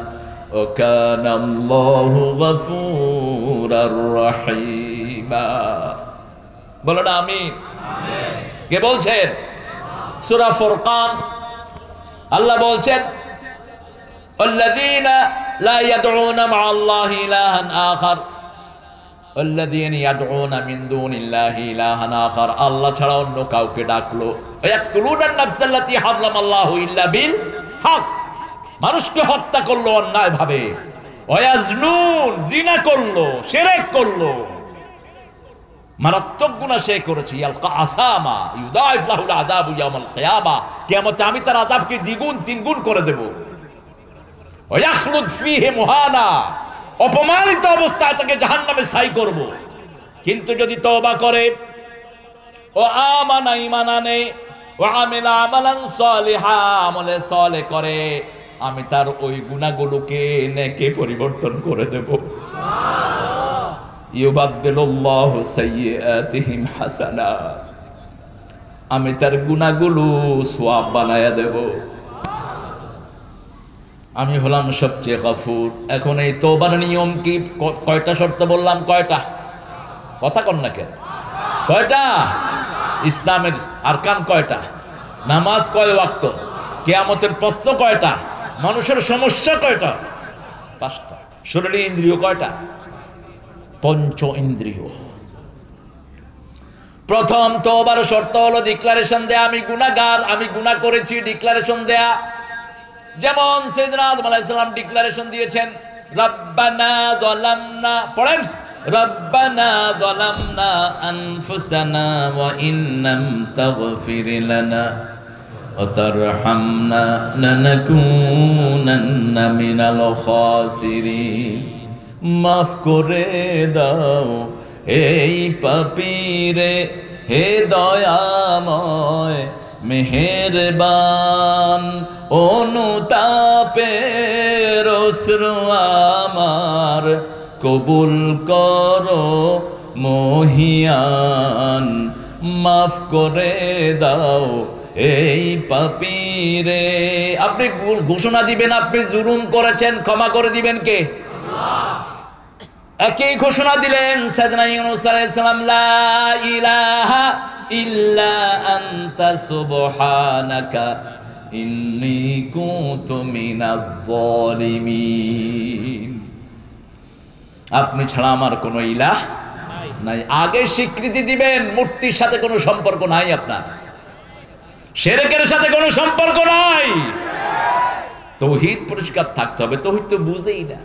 وَكَانَ اللَّهُ غَفُورًا رَحِيمًا। বলেন আমিন। কে বলছেন? সূরা ফুরকান আল্লাহ বলছেন الذين لا يدعون مع الله إلها آخر الذين يدعون من دون الله إلها آخر। আল্লাহ ছাড়া অন্য কাউকে ডাকলো। يقتلون النفس التي حرم الله إلا بالحق। মানুষকে হত্যা করলো অন্যায় ভাবে। ওয়াজনুন, জিনা করলো, শিরক করলো, মারাত্মক গুনাহ সে করেছে। ইয়ালকা আসামা ইউদাইফ লাহুল আযাবু ইয়াউমাল কিয়ামা। কিয়ামতে আমি তার আযাবকে দ্বিগুণ তিনগুণ করে দেব। ওয়া ইয়াখলুদ ফীহি মুহানা, অপমানিত অবস্থায় তাকে জাহান্নামে স্থায়ী করব। কিন্তু যদি তওবা করে, ও আমানা ঈমান আনে, ও আমিলা আমালান সালিহা, আমলে সালেহ করে, আমি তার ওই গুনাহগুলোকে নেকে পরিবর্তন করে দেব। সুবহানাল্লাহ। ইউবাদদিলুল্লাহু সাইয়্যাতিহিম হাসানাত, আমি তার গুনাহগুলো সওয়াব বানায়া দেব। আমি হলাম সবচেয়ে গফুর। এখন এই তওবার নিয়ম কি? কয়টা শর্ত বললাম? কয়টা? কথা কন না কেন? কয়টা? ইসলামের আরকান কয়টা? নামাজ কয় ওয়াক্ত? কিয়ামতের প্রশ্ন কয়টা? মানুষের সমস্যা কয়টা? 5টা। শরীরে ইন্দ্রিয় কয়টা? 5 ইন্দ্রিয়। প্রথম তওবার শর্ত হলো ডিক্লারেশন দেয়া, আমি গুনাহগার, আমি গুনাহ করেছি, ডিক্লারেশন দেয়া। যেমন সাইয়েদনা আদম আলাইহিস সালাম ডিক্লারেশন দিয়েছেন, রব্বানা যালামনা, পড়েন, রব্বানা যালামনা আনফুসানা ওয়া ইল্লাম তাগফির লানা ওয়া তারহামনা লানাকুনান্না মিনাল খাসিরিন। মাফ করে দাও এই পাপীরে, হে দয়াময় মেহেরবান, অনুতাপের অশ্রু আমার কবুল করো মহিয়ান। মাফ করে দাও এই পাপীরে। আপনি ঘোষণা দিবেন আপনি জুলুম করেছেন, ক্ষমা করে দিবেন কে? আল্লাহ। একই ঘোষণা দিলেন সাইয়েদনা ইউনূস আলাইহিস সালাম, লা ইলাহা ইল্লা আনতা সুবহানাকা ইন্নী কুনতু মিনাজ জালিমিন। আপনি ছাড়া আমার কোনো ইলাহ নাই। আগে স্বীকৃতি দিবেন মূর্তির সাথে কোনো সম্পর্ক নাই, আপনার শিরকের সাথে কোনো সম্পর্ক নাই। তাওহীদ পরিষ্কার থাকতে হবে। তাওহীদ তো বুঝেই না।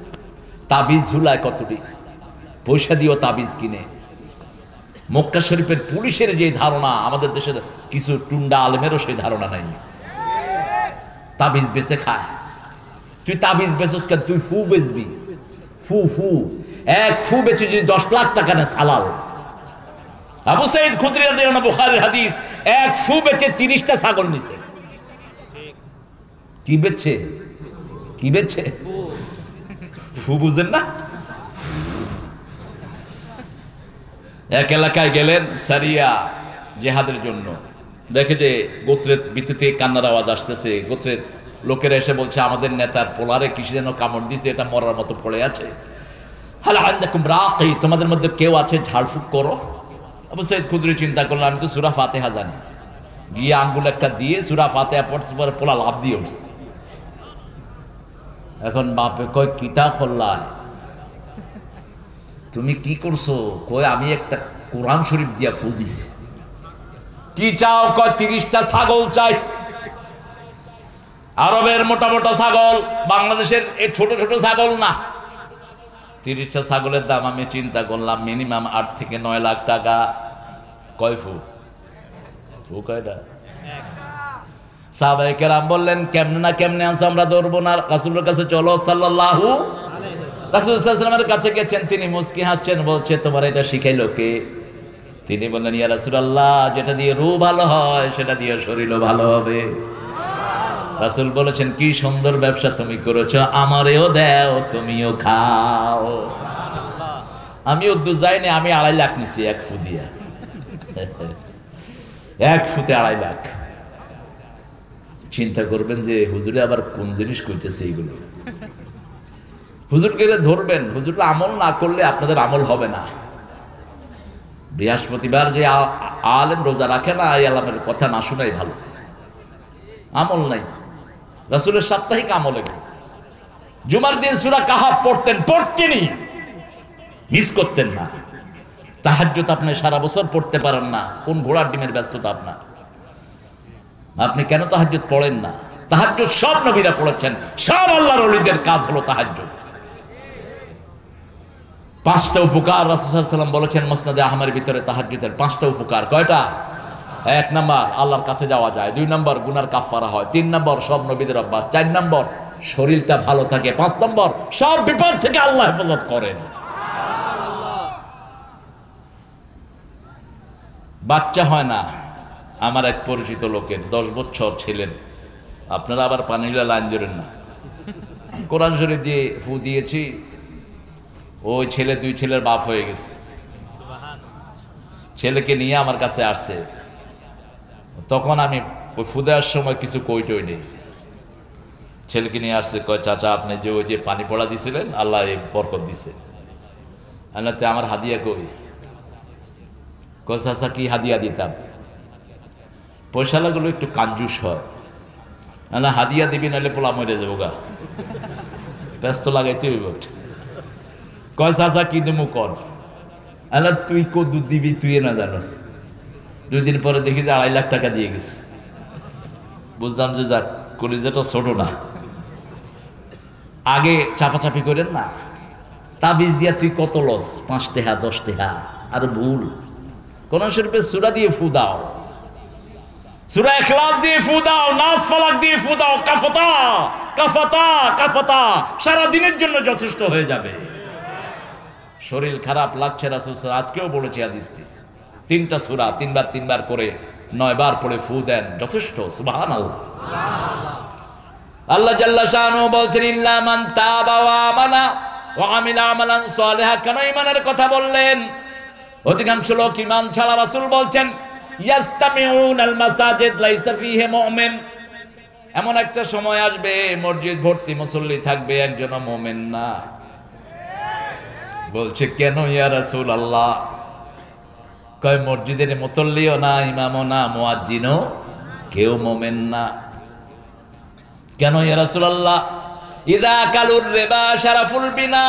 তাবিজ ঝুলায় কতটি, পয়সা দিয়েও তাবিজ কিনে। মক্কা শরীফের পুলিশের যে ধারণা, আমাদের দেশের কিছু টুন্ডা আলেমেরও সেই ধারণা নাই। তাবিজ বেচে খায়। তুই তাবিজ বেচস কেন? তুই ফু বেচবি। ফু ফু এক ফু বেচে যদি 10 লাখ টাকা না সালাল। আবু সাঈদ খুদরি রাদিয়াল্লাহু আনহু, বুখারীর হাদিস, এক ফু বেচে 30টা ছাগল নিছে। কি বেচছে? কি বেচছে? ফু বুঝেন না? এক এলাকায় গেলেন সারিয়া জেহাদের জন্য। দেখে যে গোত্রের ভিতর থেকে কান্নার আওয়াজ আসতেছে, গোত্রের লোকেরা এসে বলছে আমাদের নেতার পোলারে কিসে যেন কামড় দিছে, এটা মরার মতো পড়ে আছে। হাল আনকুম রাকি, তোমাদের মধ্যে কেউ আছে ঝাড়ফুঁক করো। আবু সাইদ খুদরি চিন্তা করলো আমি তো সূরা ফাতিহা জানি, গিয়ে আঙ্গুল একটা দিয়ে সূরা ফাতিহা পড়ছে, পরে পোলা লাভ দিয়ে উঠছে। এখন বাপে কয় কিতা খোল্লায় তুমি কি করছো? কয় আমি একটা কোরআন শরীফ দিয়া ফু দিছি। কি চাও? কয় 30টা ছাগল চাই। আরবের মোটা মোটা ছাগল, বাংলাদেশের এই ছোট ছোট ছাগল না। 30টা ছাগলের দাম আমি চিন্তা করলাম মিনিমাম 8 থেকে 9 লাখ টাকা। কয় ফু? ফু কয়টা? সাহাবায়ে কেরাম বললেন কেমনে না কেমনে আনছো আমরা ধরবো না, রাসূলের কাছে চলো সাল্লাল্লাহু। রাসূল সাল্লাল্লাহু আলাইহি ওয়াসাল্লামের কাছে গেছেন, তিনি মুস্কি হাসছেন, বলছে তোমার এটা শিখাইলো কে? তিনি বললেন ইয়া রাসূলুল্লাহ, যেটা দিয়ে রূহ ভালো হয় সেটা দিয়ে শরীরও ভালো হবে। রাসূল বলেছেন কি সুন্দর ব্যবসা তুমি করেছো, আমারেও দাও তুমিও খাও। আমি উদ্দু যাইনি, আমি 2.5 লাখ নিছি এক ফু দিয়া। এক ফুতে 2.5 লাখ। চিন্তা করবেন যে হুজুরে আবার কোন জিনিস কইতেছে এইগুলো। হুজুরকে ধরবেন, হুজুররা আমল না করলে আপনাদের আমল হবে না। বৃহস্পতিবার যে আলেম রোজা রাখে না, এই আলেমের কথা না শোনাই ভালো। আমল নাই, রাসূলের সাপ্তাহিক আমল এগুলো। জুমার দিন সূরা কাহাফ পড়তেনই, মিস করতেন না। তাহাজ্জুদ আপনি সারা বছর পড়তে পারেন না, কোন ঘোড়ার ডিমের ব্যস্ততা আপনার? আপনি কেন তাহাজ্জুদ পড়েন না? তাহাজ্জুদ সব নবীরা পড়েছেন, সব আল্লাহর ওলিদের কাজ হলো তাহাজ্জুদ। 5টা উপকার রাসূল সাল্লাল্লাহু আলাইহি ওয়াসাল্লাম বলেছেন মুসনাদে আহমদের ভিতরে তাহাজ্জুদের 5টা উপকার। কয়টা? 1 নাম্বার আল্লাহর কাছে যাওয়া যায়, 2 নাম্বার গুনার কাফারা হয়, 3 নাম্বার সব নবীদের অভ্যাস, 4 নাম্বার শরীরটা ভালো থাকে, 5 নাম্বার সব বিপদ থেকে আল্লাহ হেফাজত করেন। বাচ্চা হয় না। আমার এক পরিচিত লোকের 10 বছর ছিলেন, আপনারা আবার পানিলা লাইন ধরেন না, কোরআন শরীফ দিয়ে ফু দিয়েছি, ওই ছেলে 2 ছেলের বাপ হয়ে গেছে। ছেলেকে নিয়ে আমার কাছে আসছে, তখন আমি ওই ফু দেওয়ার সময় কিছু কইটই নেই। ছেলেকে নিয়ে আসছে, কয় চাচা আপনি যে ওই যে পানি পড়া দিছিলেন আল্লাহ এই বরকত দিছে। আল্লাহতে আমার হাদিয়া কই? কয় চাচা কি হাদিয়া দিতাম? পয়সালাগুলো একটু কাঞ্জুস হয়, না হাদিয়া দিবি নাহলে পোলা মরে যাবো গা, ব্যস্ত লাগাইতে হইব। কয় চাচা কি দেবো কর? আল্লাহ তুই কদ্দুর দিবি তুই না জানোস। 2 দিন পরে দেখি যে 2.5 লাখ টাকা দিয়ে গেছে। বুঝলাম যে যাক কলিজাটা ছোট না। আগে চাপাচাপি করেন না, তাবিজ দিয়া তুই কত লস, 5 টাকা 10 টাকা, আর ভুল। কোরআন শরীফের সূরা দিয়ে ফু দাও, সূরা ইখলাস দিয়ে ফু দাও, নাস ফালাক দিয়ে ফু দাও, কাফাতা কাফাতা কাফাতা, সারা দিনের জন্য যথেষ্ট হয়ে যাবে। শরীর খারাপ লাগছে, রাসূল আজকেও বলেছি হাদিসটি, 3টা সূরা 3 বার করে 9 বার পড়ে ফু দেন, যথেষ্ট। সুবহানাল্লাহ। আল্লাহ জাল্লা শানু বলছেন ইল্লা মান তাবা ওয়া আমানা ওয়া আমিলা আমালান সালিহা। কেন ঈমানের কথা বললেন? অধিকাংশ লোক ঈমান ছাড়া, রাসূল বলছেন ইয়াস্তামিউনাল মাসাজিদ লাইসা ফিহি মুমিন। এমন একটা সময় আসবে মসজিদ ভর্তি মুসল্লি থাকবে, একজনও মুমিন না। বলছে কেন ইয়া রাসূলুল্লাহ? কয় মসজিদের মুসল্লিও না, ইমামও না, মুয়াজ্জিনও কেউ মুমিন না। কেন ইয়া রাসূলুল্লাহ? ইযা কালুর রিবা শারাফুল বিনা,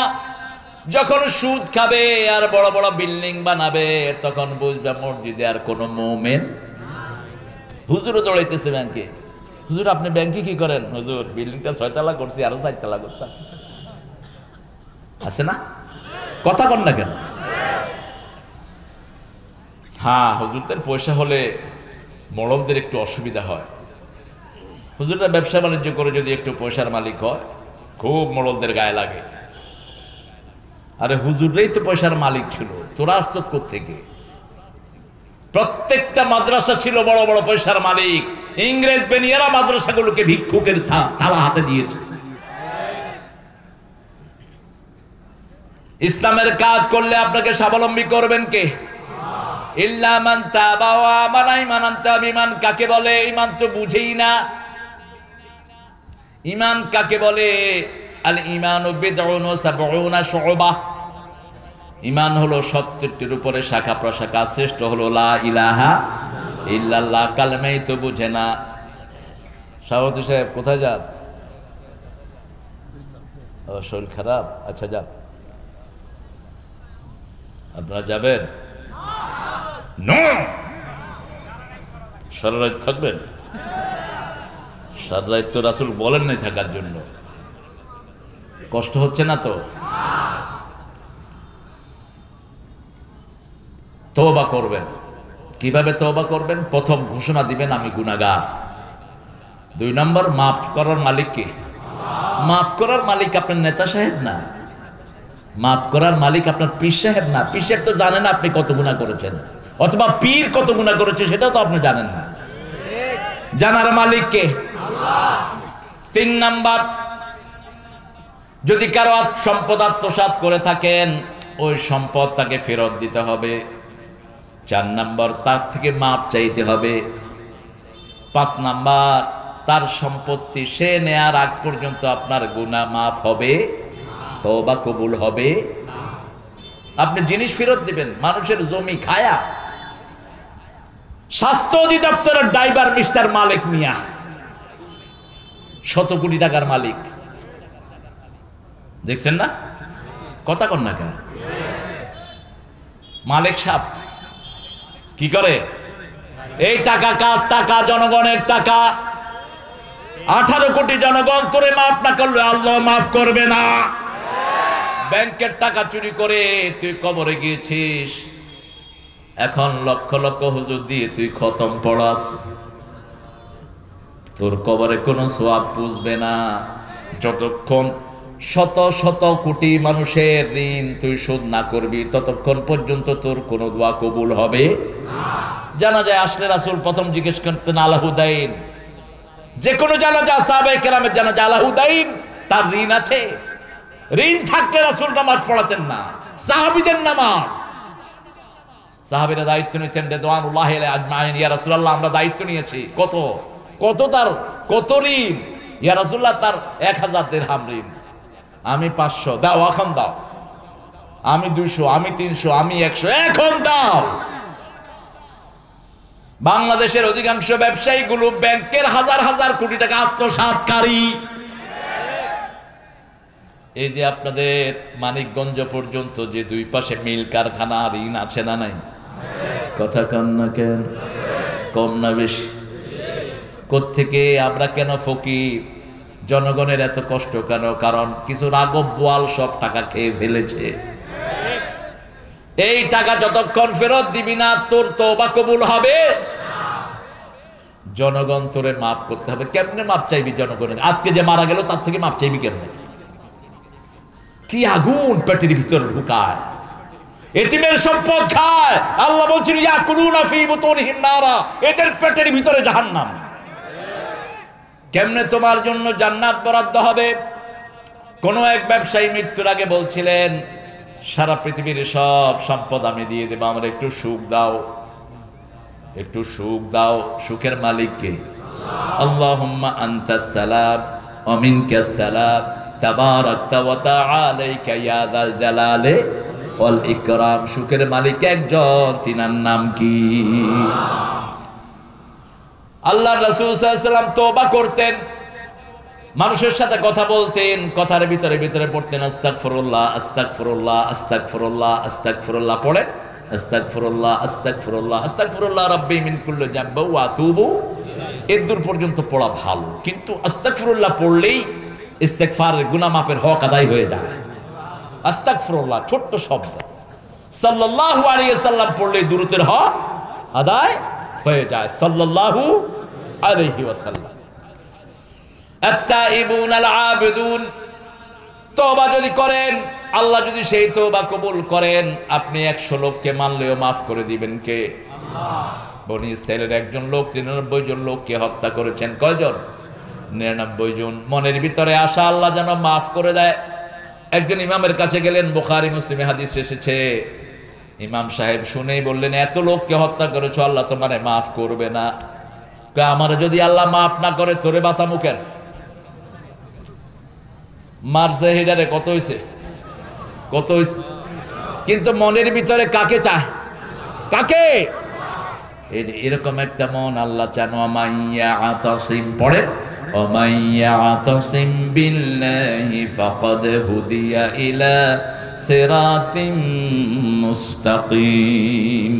যখন সুদ খাবে আর বড় বড় বিল্ডিং বানাবে তখন বুঝবে মসজিদে আর কোনো মুমিন। হুজুরও দৌড়াইতেছে ব্যাংকে। হুজুর আপনি ব্যাংকে কি করেন? হুজুর বিল্ডিংটা 6 তলা করছি, আরো 4 তলা করতাম। আছে না? কথা কন না কেন? হ্যাঁ, হুজুরদের পয়সা হলে মড়লদের একটু অসুবিধা হয়। হুজুররা ব্যবসা বাণিজ্য করে যদি একটু পয়সার মালিক হয়, খুব মড়লদের গায়ে লাগে। আরে হুজুররাই তো পয়সার মালিক ছিল, তোরা আসত কোত্থেকে? প্রত্যেকটা মাদ্রাসা ছিল বড় বড় পয়সার মালিক। ইংরেজ বেনিয়ারা মাদ্রাসাগুলোকে ভিক্ষুকের থালা হাতে দিয়েছে। ইসলামের কাজ করলে আপনাকে স্বাবলম্বী করবেন কে? ইল্লা মান তাবা ওয়া আমানা। ঈমান আনতে হবে। ঈমান কাকে বলে? ঈমান তো বুঝেই না। ঈমান কাকে বলে? আল ঈমানু বিদউন ওয়া সাবউনা শু'বা। ঈমান হলো 70টির উপরে শাখা প্রশাখা, শ্রেষ্ঠ হলো লা ইলাহা ইল্লাল্লাহ। কালেমাই তো বুঝে না। সভাপতি সাহেব কোথায় যান? শরীর খারাপ? আচ্ছা যান। আপনারা যাবেন? সারা রাত থাকবেন? সারা রাত তো রাসূল বলেন নাই থাকার জন্য। কষ্ট হচ্ছে না তো? তওবা করবেন। কিভাবে তওবা করবেন? প্রথম ঘোষণা দিবেন আমি গুনাহগার। 2 নম্বর, মাফ করার মালিক কে? মাফ করার মালিক আপনার নেতা সাহেব না, মাফ করার মালিক আপনার পীর সাহেব না। পীর সাহেব তো জানেন আপনি কত গুনাহ করেছেন, অথবা পীর কত গুনাহ করেছে সেটাও তো আপনি জানেন না। জানার মালিক কে? আল্লাহ। 3 নাম্বার, যদি কারো সম্পদ আত্মসাৎ করে থাকেন ওই সম্পদ তাকে ফেরত দিতে হবে। 4 নাম্বার, তার থেকে মাপ চাইতে হবে। 5 নাম্বার, তার সম্পত্তি সে নেয়ার আগ পর্যন্ত আপনার গুনাহ মাফ হবে, তওবা কবুল হবে। আপনি জিনিস ফেরত দিবেন, মানুষের জমি খায়া। স্বাস্থ্য অধিদপ্তরের ড্রাইভার মিস্টার মালিক মিয়া, 100 কোটি টাকার মালিক, দেখছেন না? কথা কন না কেন? মালিক সাহেব কি করে? এই টাকা কার টাকা? জনগণের টাকা। 18 কোটি জনগণ তোরে মাফ না করলে আল্লাহ মাফ করবে না। ব্যাংকের টাকা চুরি করে তুই কবরে গিয়েছিস, এখন লক্ষ লক্ষ হুজুর দিয়ে তুই খতম পড়াস, তোর কবরে কোনো সওয়াব পুষবে না। যতক্ষণ শত শত কোটি মানুষের ঋণ তুই শোধ না করবি ততক্ষণ পর্যন্ত তোর কোনো দোয়া কবুল হবে না। জানাজায় আসলে রাসূল প্রথম জিজ্ঞেস করতেন আলাহুদাইন, যে কোনো জানাজা সাহাবায়ে কেরামের জানাজা আলাহুদাইন, তার ঋণ আছে? ঋণ থাকলে রাসূল নামাজ পড়াতেন না, সাহাবীদের নামাজ। সাহাবীরা দায়িত্ব নিতেন রিদওয়ানুল্লাহি আলাইহিম আজমাইন, ইয়া রাসূলুল্লাহ আমরা দায়িত্ব নিয়েছি। কত কত তার কত ঋণ? ইয়া রাসূলুল্লাহ তার 1000 দিরহাম ঋণ। আমি 500, দাও এখন দাও। আমি 200, আমি 300, আমি 100, এখন দাও। বাংলাদেশের অধিকাংশ ব্যবসায়ীগুলো ব্যাংকের হাজার হাজার কোটি টাকা আত্মসাৎকারী। এই যে আপনাদের মানিকগঞ্জ পর্যন্ত যে 2 পাশে মিল কারখানা, ঋণ আছে না নাই? কথা কন না কেন? কম না বেশি? কোত্থেকে? আমরা কেন ফকির? জনগণের এত কষ্ট কেন? কারণ কিছু রাগব বোয়াল সব টাকা খেয়ে ফেলেছে। এই টাকা যতক্ষণ ফেরত দিবি না তোর তওবা কবুল হবে। জনগণ তোরে মাফ করতে হবে। কেমনে মাপ চাইবি জনগণের? আজকে যে মারা গেল তার থেকে মাপ চাইবি কেমনে? কি আগুন পেটের ভিতরে ঢুকায়, এতিমের সম্পদ খায়। আল্লাহ বলছেন ইয়াকুলুনা ফি বুতুনিহিম নারা, এদের পেটের ভিতরে জাহান্নাম। কেমনে তোমার জন্য জান্নাত বরাদ্দ হবে? কোন এক ব্যবসায়ী মৃত্যুর আগে বলছিলেন সারা পৃথিবীর সব সম্পদ আমি দিয়ে দেব, আমার একটু সুখ দাও, একটু সুখ দাও। সুখের মালিক কে? আল্লাহুম্মা আনতাস সালাম ওয়া মিনকাস সালাম তাবারাকতা ওয়া তাআলাইকা ইয়া যাল জালালি ওয়াল ইকরাম। সুখের মালিক একজন, তিনার নাম কি? আল্লাহর রাসূল সাল্লাল্লাহু আলাইহি ওয়াসাল্লাম তওবা করতেন, মানুষের সাথে কথা বলতেন, কথার ভিতরে ভিতরে পড়তেন আস্তাগফিরুল্লাহ আস্তাগফিরুল্লাহ আস্তাগফিরুল্লাহ আস্তাগফিরুল্লাহ। পড়েন আস্তাগফিরুল্লাহ আস্তাগফিরুল্লাহ আস্তাগফিরুল্লাহ রাব্বি মিন কুল্লি যামবি ওয়া আতুবু। এর দূর পর্যন্ত পড়া ভালো, কিন্তু আস্তাগফিরুল্লাহ পড়লেই ইস্তেগফারের গুনাহ মাফের হক আদায় হয়ে যায়। আস্তাগফিরুল্লাহ ছোট্ট শব্দ, সাল্লাল্লাহু আলাইহি ওয়াসাল্লাম পড়লেই দুরূদের হক আদায় হয়ে যায়। সাল্লাল্লাহু আলাইহি ওয়াসাল্লাম। আত-তাইবুন আল-আবিদুন, তওবা যদি করেন, আল্লাহ যদি সেই তওবা কবুল করেন, আপনি 100 লোককে মারলেও মাফ করে দিবেন কে? আল্লাহ। বনি ইসরাইলের একজন লোক 99 জন লোককে হত্যা করেছেন। কয়জন? 99 জন। মনের ভিতরে আশা আল্লাহ যেন মাফ করে দেয়। একজন ইমামের কাছে গেলেন, বুখারী মুসলিমে হাদিস এসেছে। ইমাম সাহেব শুনেই বললেন, এত লোককে হত্যা করেছো, আল্লাহ তোমারে মাফ করবে না। আমার যদি আল্লাহ মাফ না করে তোরে বাঁচামু কেন? মারছে হেডারে, কত হইছে, কত হইছে, কিন্তু মনের ভিতরে কাকে চায়, কাকে? এরকম একটা মন আল্লাহ চান। ওমাইয়া আতাসিম, পড়ে ওমাইয়া আতাসিম বিল্লাহি ফাকাদ হুদিয়া ইলা সিরাতিম মুস্তাকিম।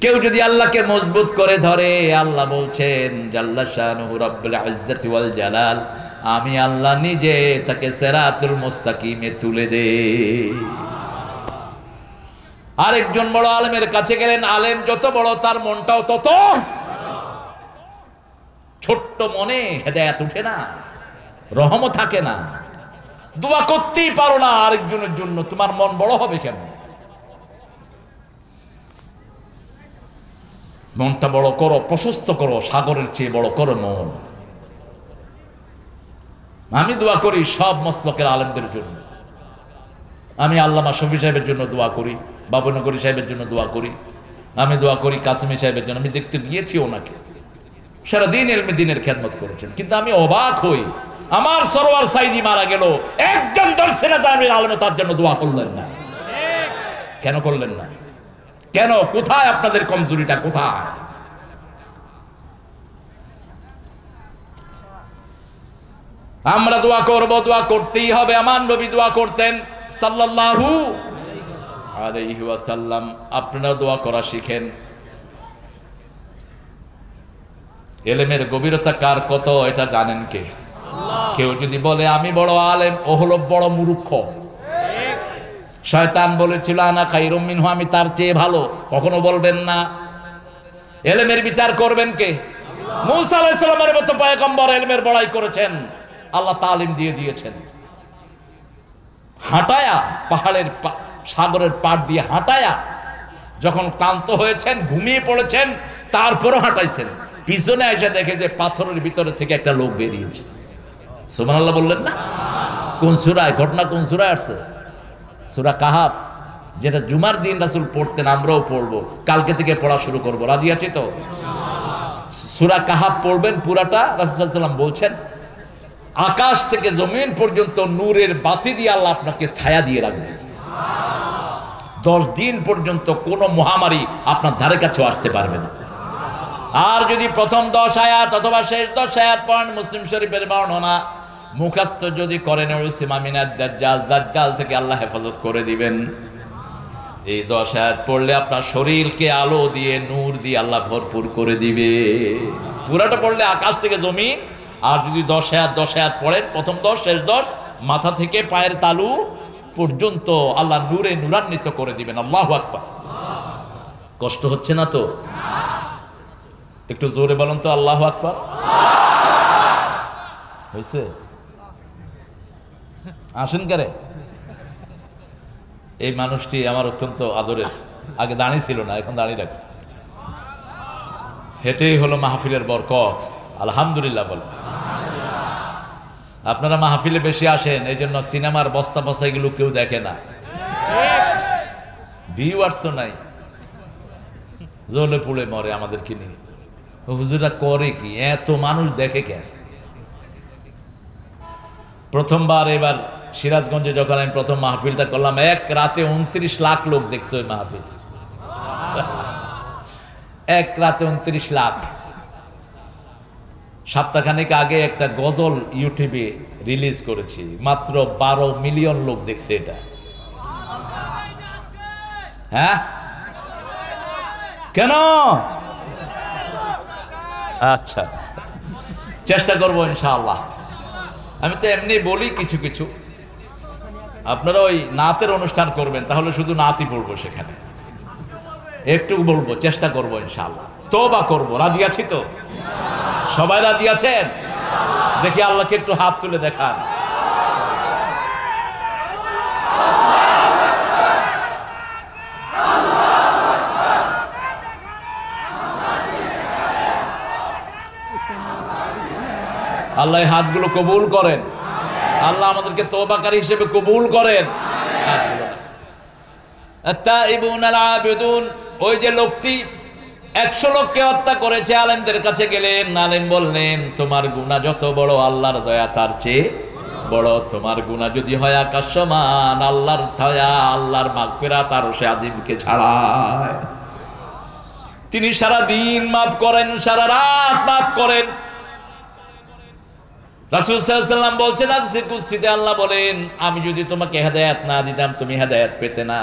কেউ যদি আল্লাহকে মজবুত করে ধরে, আল্লাহ বলছেন জাল্লা শানুহু রাব্বুল ইজ্জাতি ওয়াল জালাল, আমি আল্লাহ নিজে তাকে সিরাতুল মুস্তাকিমে তুলে দে। আরেকজন বড় আলেমের কাছে গেলেন, আলেম যত বড় তার মনটাও তত ছোট্ট, মনে হেদায়েত উঠে না, রহমত থাকে না, দোয়া করতেই পারো না আরেকজনের জন্য, তোমার মন বড় হবে কেমন? মনটা বড় করো, প্রশস্ত করো, সাগরের চেয়ে বড় করো মন। আমি দোয়া করি সব মসলকের আলেমদের জন্য, আমি আল্লামা শফি সাহেবের জন্য দোয়া করি, বাবুনগরী সাহেবের জন্য দোয়া করি, আমি দোয়া করি কাসিমি সাহেবের জন্য। আমি দেখতে গিয়েছি ওনাকে, সারাদিন এলমে দিনের খেদমত করেছেন, কিন্তু আমি অবাক হই, আমার সরোয়ার সাইদি মারা গেল, একজন দর্শে নাজামের আলেমে তার জন্য দোয়া করলেন না। কেন করলেন না? কেন? কোথায় আপনাদের কমজোরিটা, কোথায়? আমরা দোয়া করব, দোয়া করতেই হবে। আমার নবী দোয়া করতেন সাল্লাল্লাহু আলাইহি ওয়াসাল্লাম। আপনারা দোয়া করা শিখেন। এলেমের গভীরতা কার কত এটা জানেন কে? কেউ যদি বলে আমি বড় আলেম, ও হলো বড় মূর্খ। শয়তান বলেছিল আনা খায়রুম মিনহু, আমি তার চেয়ে ভালো, কখনো বলবেন না। এলেমের বিচার করবেন কে? মূসা আলাইহিস সালামের মতো পয়গম্বর এলেমের বড়াই করেছেন, আল্লাহ তালিম দিয়ে দিয়েছেন। হাঁটায়া পাহাড়ের সাগরের পাড় দিয়ে হাঁটায়া, যখন ক্লান্ত হয়েছেন, ঘুমিয়ে পড়েছেন, তারপরও হাঁটাইছেন। পিছনে এসে দেখে যে পাথরের ভিতরে থেকে একটা লোক বেরিয়েছে। সুবহানাল্লাহ বললেন না? কোন সূরায় ঘটনা, কোন সূরায় আসছে? সূরা কাহাফ, যেটা জুমার দিন রাসূল পড়তেন, আমরাও পড়বো, কালকে থেকে পড়া শুরু করব। রাজি আছি তো? সূরা কাহাফ পড়বেন পুরাটা। রাসূল সাল্লাল্লাহু আলাইহি ওয়াসাল্লাম বলছেন আকাশ থেকে জমিন পর্যন্ত নূরের বাতি দিয়ে আল্লাহ আপনাকে ছায়া দিয়ে রাখবেন। 10 দিন পর্যন্ত কোনো মহামারী আপনার ধারে কাছেও আসতে পারবে না। আর যদি প্রথম 10 আয়াত অথবা শেষ 10 আয়াত পড়েন, মুসলিম শরীফের বর্ণনা, মুখস্থ যদি করেন, উসিমা মিনাদ দাজ্জাল, দাজ্জাল থেকে আল্লাহ হেফাজত করে দিবেন। এই 10 আয়াত পড়লে আপনার শরীরকে আলো দিয়ে, নূর দিয়ে আল্লাহ ভরপুর করে দিবে। পুরাটা পড়লে আকাশ থেকে জমিন। আর যদি 10 আয়াত পড়েন, প্রথম 10 শেষ 10, মাথা থেকে পায়ের তালু পর্যন্ত আল্লাহ নূরে নূরান্বিত করে দিবেন। আল্লাহু আকবার। কষ্ট হচ্ছে না তো? একটু জোরে বলেন তো আল্লাহু আকবার। হয়েছে? আসেন কারে। এই মানুষটি আমার অত্যন্ত আদরের, আগে দাঁড়িয়ে ছিল না, এখন দাঁড়িয়ে রাখছে। হেঁটেই হলো মাহফিলের বরকত। আলহামদুলিল্লাহ বলেন। আপনারা মাহফিলে বেশি আসেন, এই জন্য সিনেমার বস্তা বস্তা এগুলো কেউ দেখে না, ভিউয়ার্সও নাই, জ্বলে পুড়ে মরে আমাদেরকে নিয়ে। হুজুরা করে কি, এত মানুষ দেখে কেন? প্রথমবার এবার সিরাজগঞ্জে যখন আমি প্রথম মাহফিলটা করলাম, এক রাতে 29 লাখ লোক দেখছে ওই মাহফিল। এক রাতে 29 লাখ। সপ্তাহখানেক আগে একটা গজল ইউটিউবে রিলিজ করেছি, মাত্র 12 মিলিয়ন লোক দেখছে এটা। হ্যাঁ, কেন? আচ্ছা, চেষ্টা করবো ইনশাআল্লাহ। আমি তো এমনি বলি কিছু কিছু, আপনারা ওই নাতের অনুষ্ঠান করবেন, তাহলে শুধু নাতই পড়বো সেখানে, একটু বলবো, চেষ্টা করবো ইনশাআল্লাহ। তওবা করবো। রাজি আছি তো? সবাই রাজি আছেন? দেখি আল্লাহকে একটু হাত তুলে দেখান। আল্লাহ এই হাতগুলো কবুল করেন। আল্লাহ আমাদেরকে তওবাকারী হিসেবে কবুল করেন। আত-তাইবুন আল-আবিদুন, ওই যে লোকটি 100 লোককে হত্যা করেছে, আলেমদের কাছে গেলেন, আলেম বললেন তোমার গুনাহ যত বড়, আল্লাহর দয়া তার চেয়ে বড় তোমার গুনাহ যদি হয় আকাশ সমান, আল্লাহর দয়া আল্লাহর মাগফিরাত আরশে আজিমকে ছাড়ায়। তিনি সারা দিন মাফ করেন, সারা রাত মাফ করেন। রাসূল সাল্লাল্লাহু আলাইহি ওয়াসাল্লাম বলছেন হাদিসে কুদসিতে আল্লাহ বলেন, আমি যদি তোমাকে হেদায়েত না দিতাম তুমি হেদায়েত পেতে না,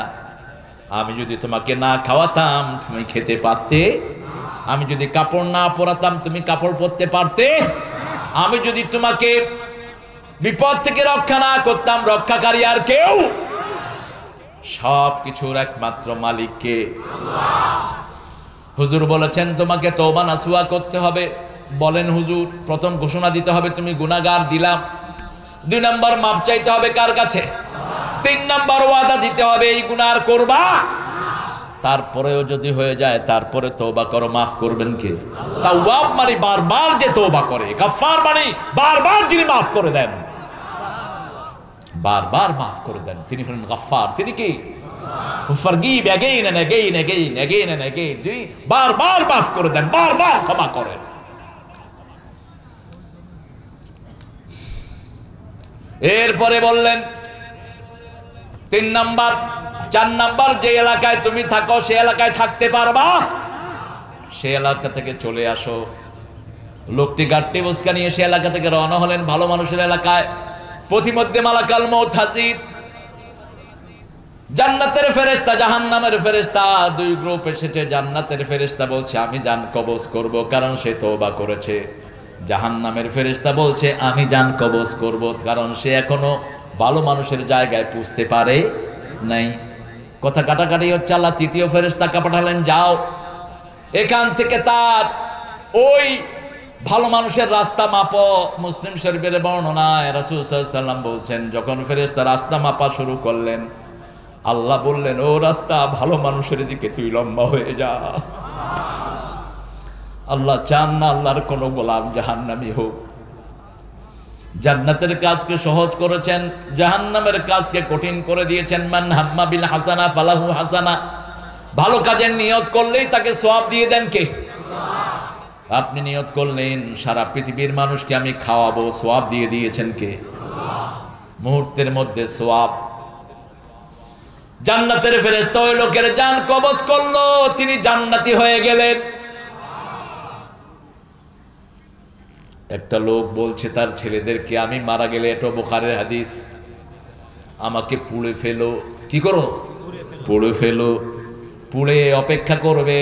আমি যদি তোমাকে না খাওয়াতাম তুমি খেতে পারতে, আমি যদি কাপড় না পরাতাম তুমি কাপড় পরতে পারতে, আমি যদি তোমাকে বিপদ থেকে রক্ষা না করতাম রক্ষাকারী আর কেউ? সব কিছুর একমাত্র মালিক কে? হুজুর বলেছেন তোমাকে তওবা নাসুহা করতে হবে। বলেন হুজুর, প্রথম ঘোষণা দিতে হবে তুমি গুনাহগার, দিলাম। 2 নম্বর মাপ চাইতে হবে কার কাছে? 3 নম্বর ওয়াদা দিতে হবে এই গুনাহ আর করবা। তারপরেও যদি হয়ে যায় তারপরে তওবা করো, মাফ করবেন কে? তাওয়াব মানে বারবার যে তওবা করে, গাফফার মানে বারবার যিনি মাফ করে দেন, বারবার মাফ করে দেন, তিনি হলেন গাফফার। তিনি কি? Forgive again and again, again, again and again, তিনি বারবার মাফ করে দেন, বারবার ক্ষমা করেন। এরপরে বললেন 3 নাম্বার, 4 নাম্বার, যে এলাকায় তুমি থাকো সে এলাকায় থাকতে পারবা, সে এলাকা থেকে চলে আসো। লোকটি গাট্টি বসকা নিয়ে সে এলাকা থেকে রওনা হলেন ভালো মানুষের এলাকায়। পথিমধ্যে মালাকাল মউত হাজির। জান্নাতের ফেরেশতা জাহান্নামের ফেরেশতা 2 গ্রুপ এসেছে। জান্নাতের ফেরেশতা বলছে আমি জান কবজ করব, কারণ সে তওবা করেছে। জাহান্নামের ফেরেশতা বলছে আমি জান কবজ করব, কারণ সে এখনো ভালো মানুষের জায়গায় পুষতে পারে নাই। কথা কাটাকাটি হচ্ছে। আল্লাহ 3য় ফেরেশতাকে পাঠালেন, যাও এখান থেকে তার ওই ভালো মানুষের রাস্তা মাপো। মুসলিম শরীফের বর্ণনায় রাসূল সাল্লাল্লাহু আলাইহি ওয়াসাল্লাম বলছেন, যখন ফেরেশতা রাস্তা মাপা শুরু করলেন, আল্লাহ বললেন ও রাস্তা ভালো মানুষের দিকে তুই লম্বা হয়ে যা। আল্লাহ চান না আল্লাহর কোন গোলাম জাহান্নামী হোক। জান্নাতের কাজকে সহজ করেছেন, জাহান্নামের কাজকে কঠিন করে দিয়েছেন। মান হাম্মা বিল হাসানা ফালাহু হাসানা, ভালো কাজের নিয়ত করলেই তাকে সওয়াব দিয়ে দেন কে? আল্লাহ। আপনি নিয়ত করলেন সারা পৃথিবীর মানুষকে আমি খাওয়াবো, সওয়াব দিয়ে দিয়েছেন কে? আল্লাহ। মুহূর্তের মধ্যে সওয়াব। জান্নাতের ফেরেশতা ওই লোকের জান কবজ করলো, তিনি জান্নাতি হয়ে গেলেন। একটা লোক বলছে তার ছেলেদেরকে, আমি মারা গেলে, এটা বুখারীর হাদিস, আমাকে পুড়ে ফেলো। কি করো? পুড়ে ফেলো। পুড়ে অপেক্ষা করবে,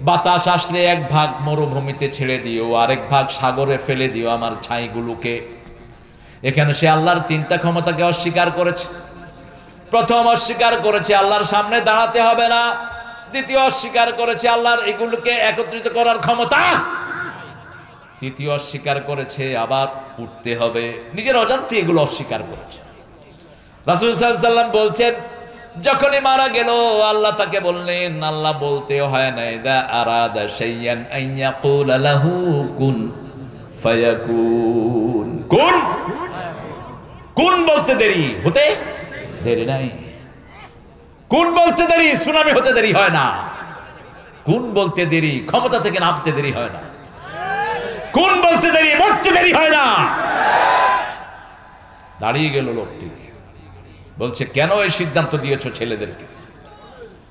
বাতাস আসলে 1 ভাগ মরুভূমিতে ছেড়ে দিও, আরেক ভাগ সাগরে ফেলে দিও আমার ছাইগুলোকে। এখানে সে আল্লাহর 3টা ক্ষমতাকে অস্বীকার করেছে। প্রথম অস্বীকার করেছে আল্লাহর সামনে দাঁড়াতে হবে না। দ্বিতীয় অস্বীকার করেছে আল্লাহর এগুলোকে একত্রিত করার ক্ষমতা। তৃতীয় অস্বীকার করেছে আবার উঠতে হবে। নিজের অজান্তে এগুলো অস্বীকার করেছে। রাসূল সাল্লাল্লাহু আলাইহি ওয়াসাল্লাম বলছেন, যখনই মারা গেল আল্লাহ তাকে বললেন, আল্লাহ বলতেও হয় না, ইদা আরাদা শাইয়ান আন ইয়াকুলা লাহু কুন ফায়াকুন। কুন, কুন বলতে দেরি, হতে দেরি নাই। কুন বলতে দেরি, সুনামি হতে দেরি হয় না। কুন বলতে দেরি, ক্ষমতা থেকে নামতে দেরি হয় না। কুন বলতে দেরি, মরতে দেরি হয় না। দাঁড়িয়ে গেল লোকটি, বলছে কেন এই সিদ্ধান্ত দিয়েছো ছেলেদেরকে?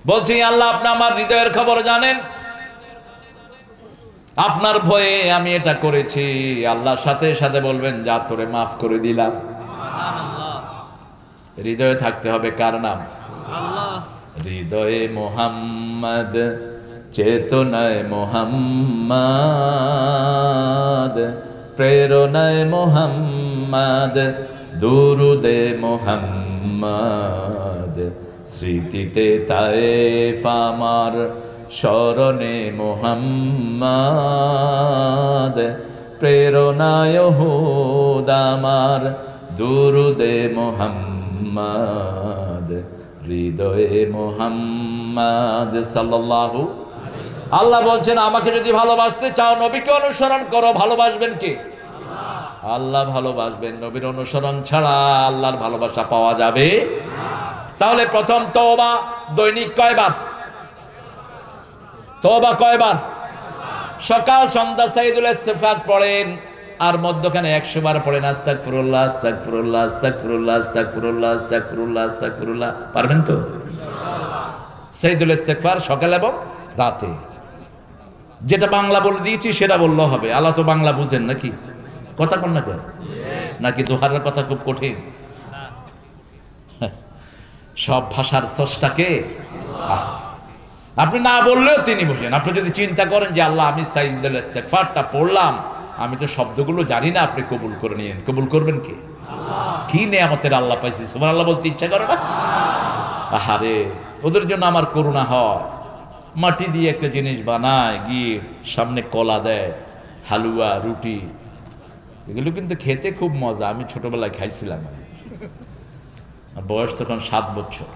বলছে আল্লাহ আপনি আমার হৃদয়ের খবর জানেন, আপনার ভয়ে আমি এটা করেছি। আল্লাহর সাথে সাথে বলবেন যা তোরে মাফ করে দিলাম। হৃদয়ে থাকতে হবে কার নাম? আল্লাহ। হৃদয়ে মুহাম্মদ, চেতনায় মুহাম্মদ, প্রেরণায় মুহাম্মদ, দুরুদে মুহাম্মদ, স্মৃতিতে তায়েফ আমার, স্মরণে মুহাম্মদ, প্রেরণায় উহুদ আমার, দুরুদে মুহাম্মদ, হৃদয়ে মুহাম্মদ সাল্লাল্লাহু। আল্লাহ বলছেন আমাকে যদি ভালোবাসতে চাও নবীকে অনুসরণ করো। ভালোবাসবেন কে? আল্লাহ ভালোবাসবেন। নবীর অনুসরণ ছাড়া আল্লাহর ভালোবাসা পাওয়া যাবে? তাহলে প্রথম তওবা দৈনিক কয়বার? তওবা কয়বার? সকাল সন্ধ্যা সাইদুল ইস্তিগফার পড়েন, আর মধ্যখানে 100 বার পড়েন আস্তাগফিরুল্লাহ আস্তাগফিরুল্লাহ আস্তাগফিরুল্লাহ আস্তাগফিরুল্লাহ আস্তাগফিরুল্লাহ আস্তাগফিরুল্লাহ, পারবেন তো? সাইয়্যিদুল ইস্তিগফার সকাল এবং রাতে। যেটা বাংলা বলে দিয়েছি সেটা বললেও হবে, আল্লাহ তো বাংলা বুঝেন নাকি? কথা কোন না কেন? নাকি দোহারের কথা খুব কঠিন? সব ভাষার স্রষ্টাকে আপনি না বললেও তিনি বুঝেন। আপনি যদি চিন্তা করেন যে আল্লাহ আমি সাইয়্যিদুল ইস্তিগফারটা পড়লাম, আমি তো শব্দগুলো জানি না, আপনি কবুল করে নিয়েন। কবুল করবেন কি? কি নেয়ামতের আল্লাহ পাইছি, সুবহানাল্লাহ বলতে ইচ্ছা করে না? আহারে, ওদের জন্য আমার করুণা হয়। মাটি দিয়ে একটা জিনিস বানায়, গিয়ে সামনে কলা দেয়, হালুয়া, রুটি, এগুলো কিন্তু খেতে খুব মজা। আমি ছোটবেলায় খাইছিলাম, আর বয়স তখন 7 বছর।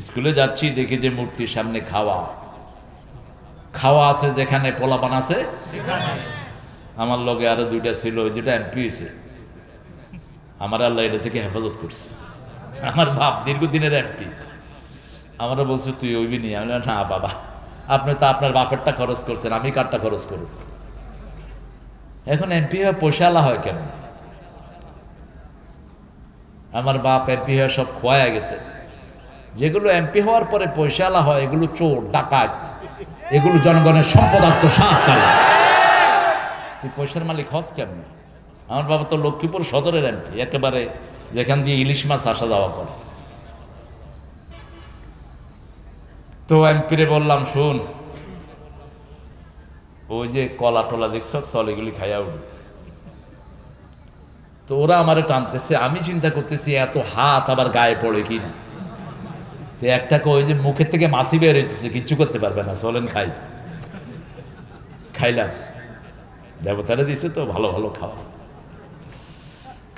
স্কুলে যাচ্ছি, দেখি যে মূর্তির সামনে খাওয়া খাওয়া আছে, যেখানে পোলাপান আছে আমার লগে আরো 2টা ছিল, ওই 2টা এমপি হয়েছে। আমার আল্লাহ এটা থেকে হেফাজত করছে। আমার বাপ দীর্ঘদিনের এমপি, আমরা বলছি তুই ওইবি নি। আমি না বাবা, আপনি তো আপনার বাপেরটা খরচ করছেন, আমি কারটা খরচ করব? এখন এমপি হয়ে পয়সালা হয় কেন? আমার বাপ এমপি হয়ে সব খোয়া গেছে। যেগুলো এমপি হওয়ার পরে পয়সালা হয়, এগুলো চোর ডাকাত, এগুলো জনগণের সম্পদ আত্মসাৎ করে। তুই পয়সার মালিক হস কেমনি? আমার বাবা তো লক্ষ্মীপুর সদরের এমপি, একেবারে যেখান দিয়ে ইলিশ মাছ আসা যাওয়া করে। তো এমপিরে বললাম, শুন, ওই যে কলা টলা দেখছ, চল এগুলি খাইয়া উঠি। তো ওরা আমারে টানতেছে, আমি চিন্তা করতেছি এত হাত আবার গায়ে পড়ে কি না। তো একটাকে ওই যে মুখের থেকে মাছি বের হইতেছে, কিচ্ছু করতে পারবে না, চলেন খাই। খাইলাম, দেবতারা দিছে তো ভালো ভালো খাওয়া।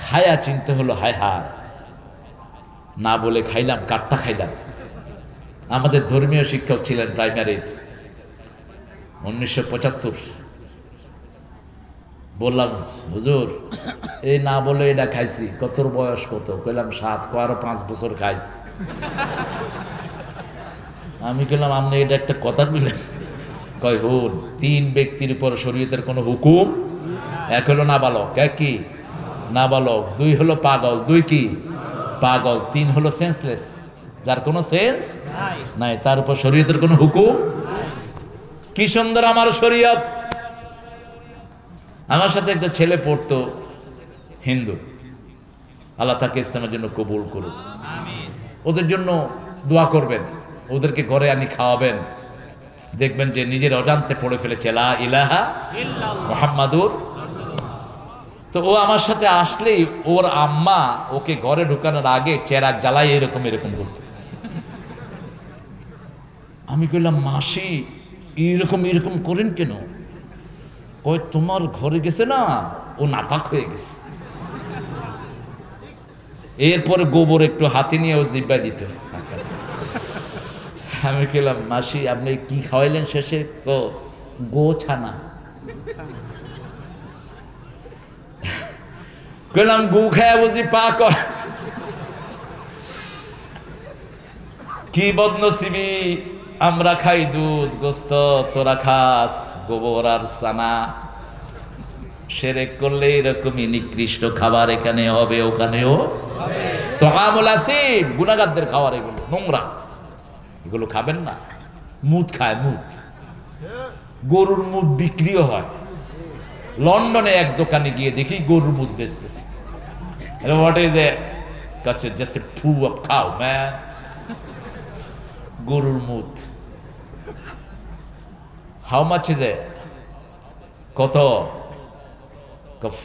খায়া চিন্তা হলো, হায় হায়, না বলে খাইলাম, কাঠটা খাইলাম। আমাদের ধর্মীয় শিক্ষক ছিলেন প্রাইমারির, 1975। বললাম, হুজুর এই না বলে এটা খাইছি। কত বয়স কত? কইলাম 7। আরো 5 বছর খাইছি। আমি কইলাম, আপনি এটা একটা কথা বললেন? কয়, হুন, 3 ব্যক্তির উপর শরীয়তের কোনো হুকুম। 1 হলো নাবালক, 1 কি নাবালক, 2 হলো পাগল, 2 কি পাগল, 3 হলো সেন্সলেস, যার কোনো সেন্স নাই, তার উপর শরীয়তের কোনো হুকুম। কি সুন্দর আমার শরীয়ত। আমার সাথে একটা ছেলে পড়তো, হিন্দু, আল্লাহ তাকে ইসলামের জন্য কবুল করুন। ওদের জন্য দোয়া করবেন, ওদেরকে ঘরে আনি খাওয়াবেন, দেখবেন যে নিজের অজান্তে পড়ে ফেলেছে লা ইলাহা মুহাম্মাদুর। তো ও আমার সাথে আসলেই ওর আম্মা ওকে ঘরে ঢুকানোর আগে চেরাগ জ্বালাই এরকম এরকম করত। আমি কইলাম, মাসি এরকম এরকম করেন কেন? কই, তোমার ঘরে গেছে না, ও নাপাক হয়ে গেছে। এরপরে গোবর একটু হাতে নিয়ে ও জিব্বা দিত। আমি কইলাম, মাসি আপনি কি খাওয়াইলেন শেষে? তো গো ছানা। কইলাম, গু খায়া বুঝি পাক? কি বদনসিবি, আমরা খাই দুধ গোস্ত, তোরা খাস গোবর আর সানা। শিরক করলে এরকমই নিকৃষ্ট খাবার এখানে হবে, ওখানেও তো। আমল আসিম, গুনাহগারদের খাবার, এগুলো নোংরা, এগুলো খাবেন না। মুদ খায়, মুদ, গরুর মুদ বিক্রিও হয়। লন্ডনে এক দোকানে গিয়ে দেখি গরুর মুদ বেচতেছে। What is a just a ফু অফ খাও ম্যান, গরুর মুদ। How much is a? কত?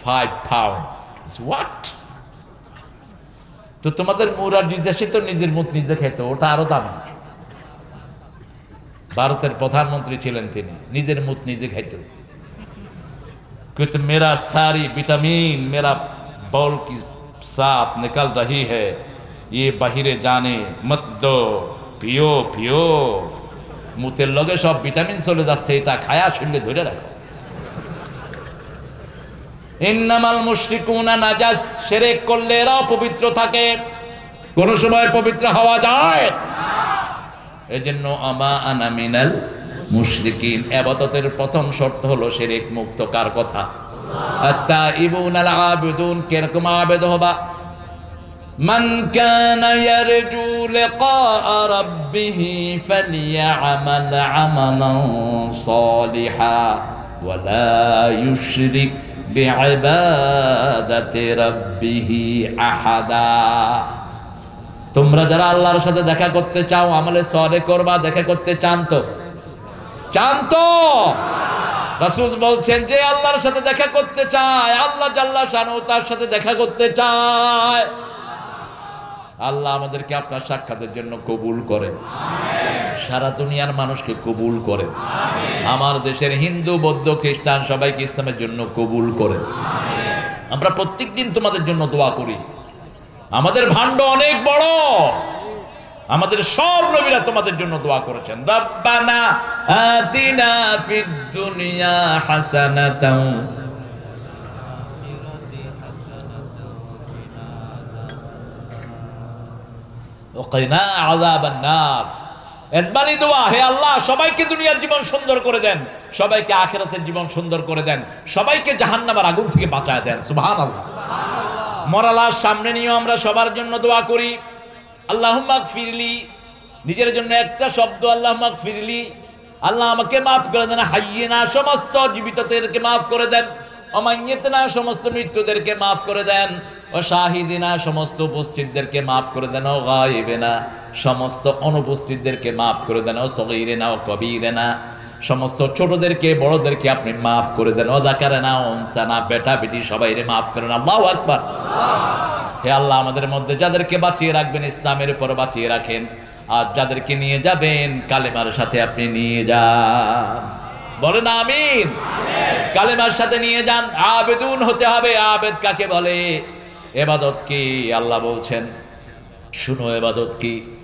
5 পাউন্ড। হোয়াট? তো তোমাদের মুরারজি দেশে তো নিজের মুদ নিজে খেত, ওটা আরো দামি। ভারতের প্রধানমন্ত্রী ছিলেন তিনি, নিজের মুদ নিজে খাইত। कहते मेरा सारी विटामिन मेरा बॉल की साथ निकल रही है, ये बाहिरे जाने मत दो, पियो पियो। মুতের লগে সব ভিটামিন চলে যাচ্ছে, এটা খায়া শরীরে ধরে রাখো। ইন্নামাল মুশরিকুনা নাজাস, শিরক করলে এরা পবিত্র থাকে, কোন সময় পবিত্র হওয়া যায় না। এজন্য আমা আনা মিনাল মুশরিকিন, ইবাদতের প্রথম শর্ত হলো শিরক মুক্ত। কার কথা? আত-তাইবুন আল-আবিদুন কিরকম আবেদ হবা মান কানা ইয়ারজু লিকা রাব্বিহি ফালইআমাল আমালান সালিহা ওয়া লা ইউশরিক বিইবাদাতি রাব্বিহি আহাদা। তোমরা যারা আল্লাহর সাথে দেখা করতে চাও আমলে সালেহ করবা। দেখা করতে চান তো? রাসূল বলছেন যে আল্লাহর সাথে দেখা করতে চায়, আল্লাহ জাল্লা শানহু তার সাথে দেখা করতে চায়, আল্লাহ আমাদেরকে আপনার সাক্ষাতের জন্য কবুল করেন, সারা দুনিয়ার মানুষকে কবুল করেন, আমার দেশের হিন্দু বৌদ্ধ খ্রিস্টান সবাইকে ইসলামের জন্য কবুল করেন। আমরা প্রত্যেক দিন তোমাদের জন্য দোয়া করি। আমাদের ভাণ্ড অনেক বড়, আমাদের সব নবীরা তোমাদের জন্য দোয়া করেছেন। রব্বানা আতিনা ফিদ দুনিয়া হাসানাতাও ওয়া কিনা আযাবান নার। এজমানি দোয়া, হে আল্লাহ সবাইকে দুনিয়ার জীবন সুন্দর করে দেন, সবাইকে আখিরাতের জীবন সুন্দর করে দেন, সবাইকে জাহান্নামের আগুন থেকে বাঁচায় দেন। সুবহানাল্লাহ। মরা লাশ সামনে নিয়েও আমরা সবার জন্য দোয়া করি। আল্লাহুম্মা গফিরলি, নিজের জন্য একটা শব্দ আল্লাহুম্মা গফিরলি, আল্লাহ আমাকে মাফ করে দেন। হাইয়িনা, সমস্ত জীবিতদেরকে মাফ করে দেন। অমাইয়িতনা, সমস্ত মৃত্যুদেরকে মাফ করে দেন। ও শাহিদিনা, সমস্ত উপস্থিতদেরকে মাফ করে দেন। ও গায়িবিনা, সমস্ত অনুপস্থিতদেরকে মাফ করে দেন। ও সগীরিনা ও কবীরিনা, সমস্ত ছোটদেরকে বড়দেরকে আপনি মাফ করে দেন। ও যাকারানা ও উনসানা, বেটা বেটি সবাইরে মাফ করেন। আল্লাহু আকবার। হে আল্লাহ আমাদের মধ্যে যাদেরকে বাঁচিয়ে রাখবেন ইসলামের উপর বাঁচিয়ে রাখেন, আর যাদেরকে নিয়ে যাবেন কালেমার সাথে আপনি নিয়ে যান। বলেন আমিন। কালেমার সাথে নিয়ে যান। আবেদুন হতে হবে। আবেদ কাকে বলে? ইবাদত কি? আল্লাহ বলছেন শুনো ইবাদত কি।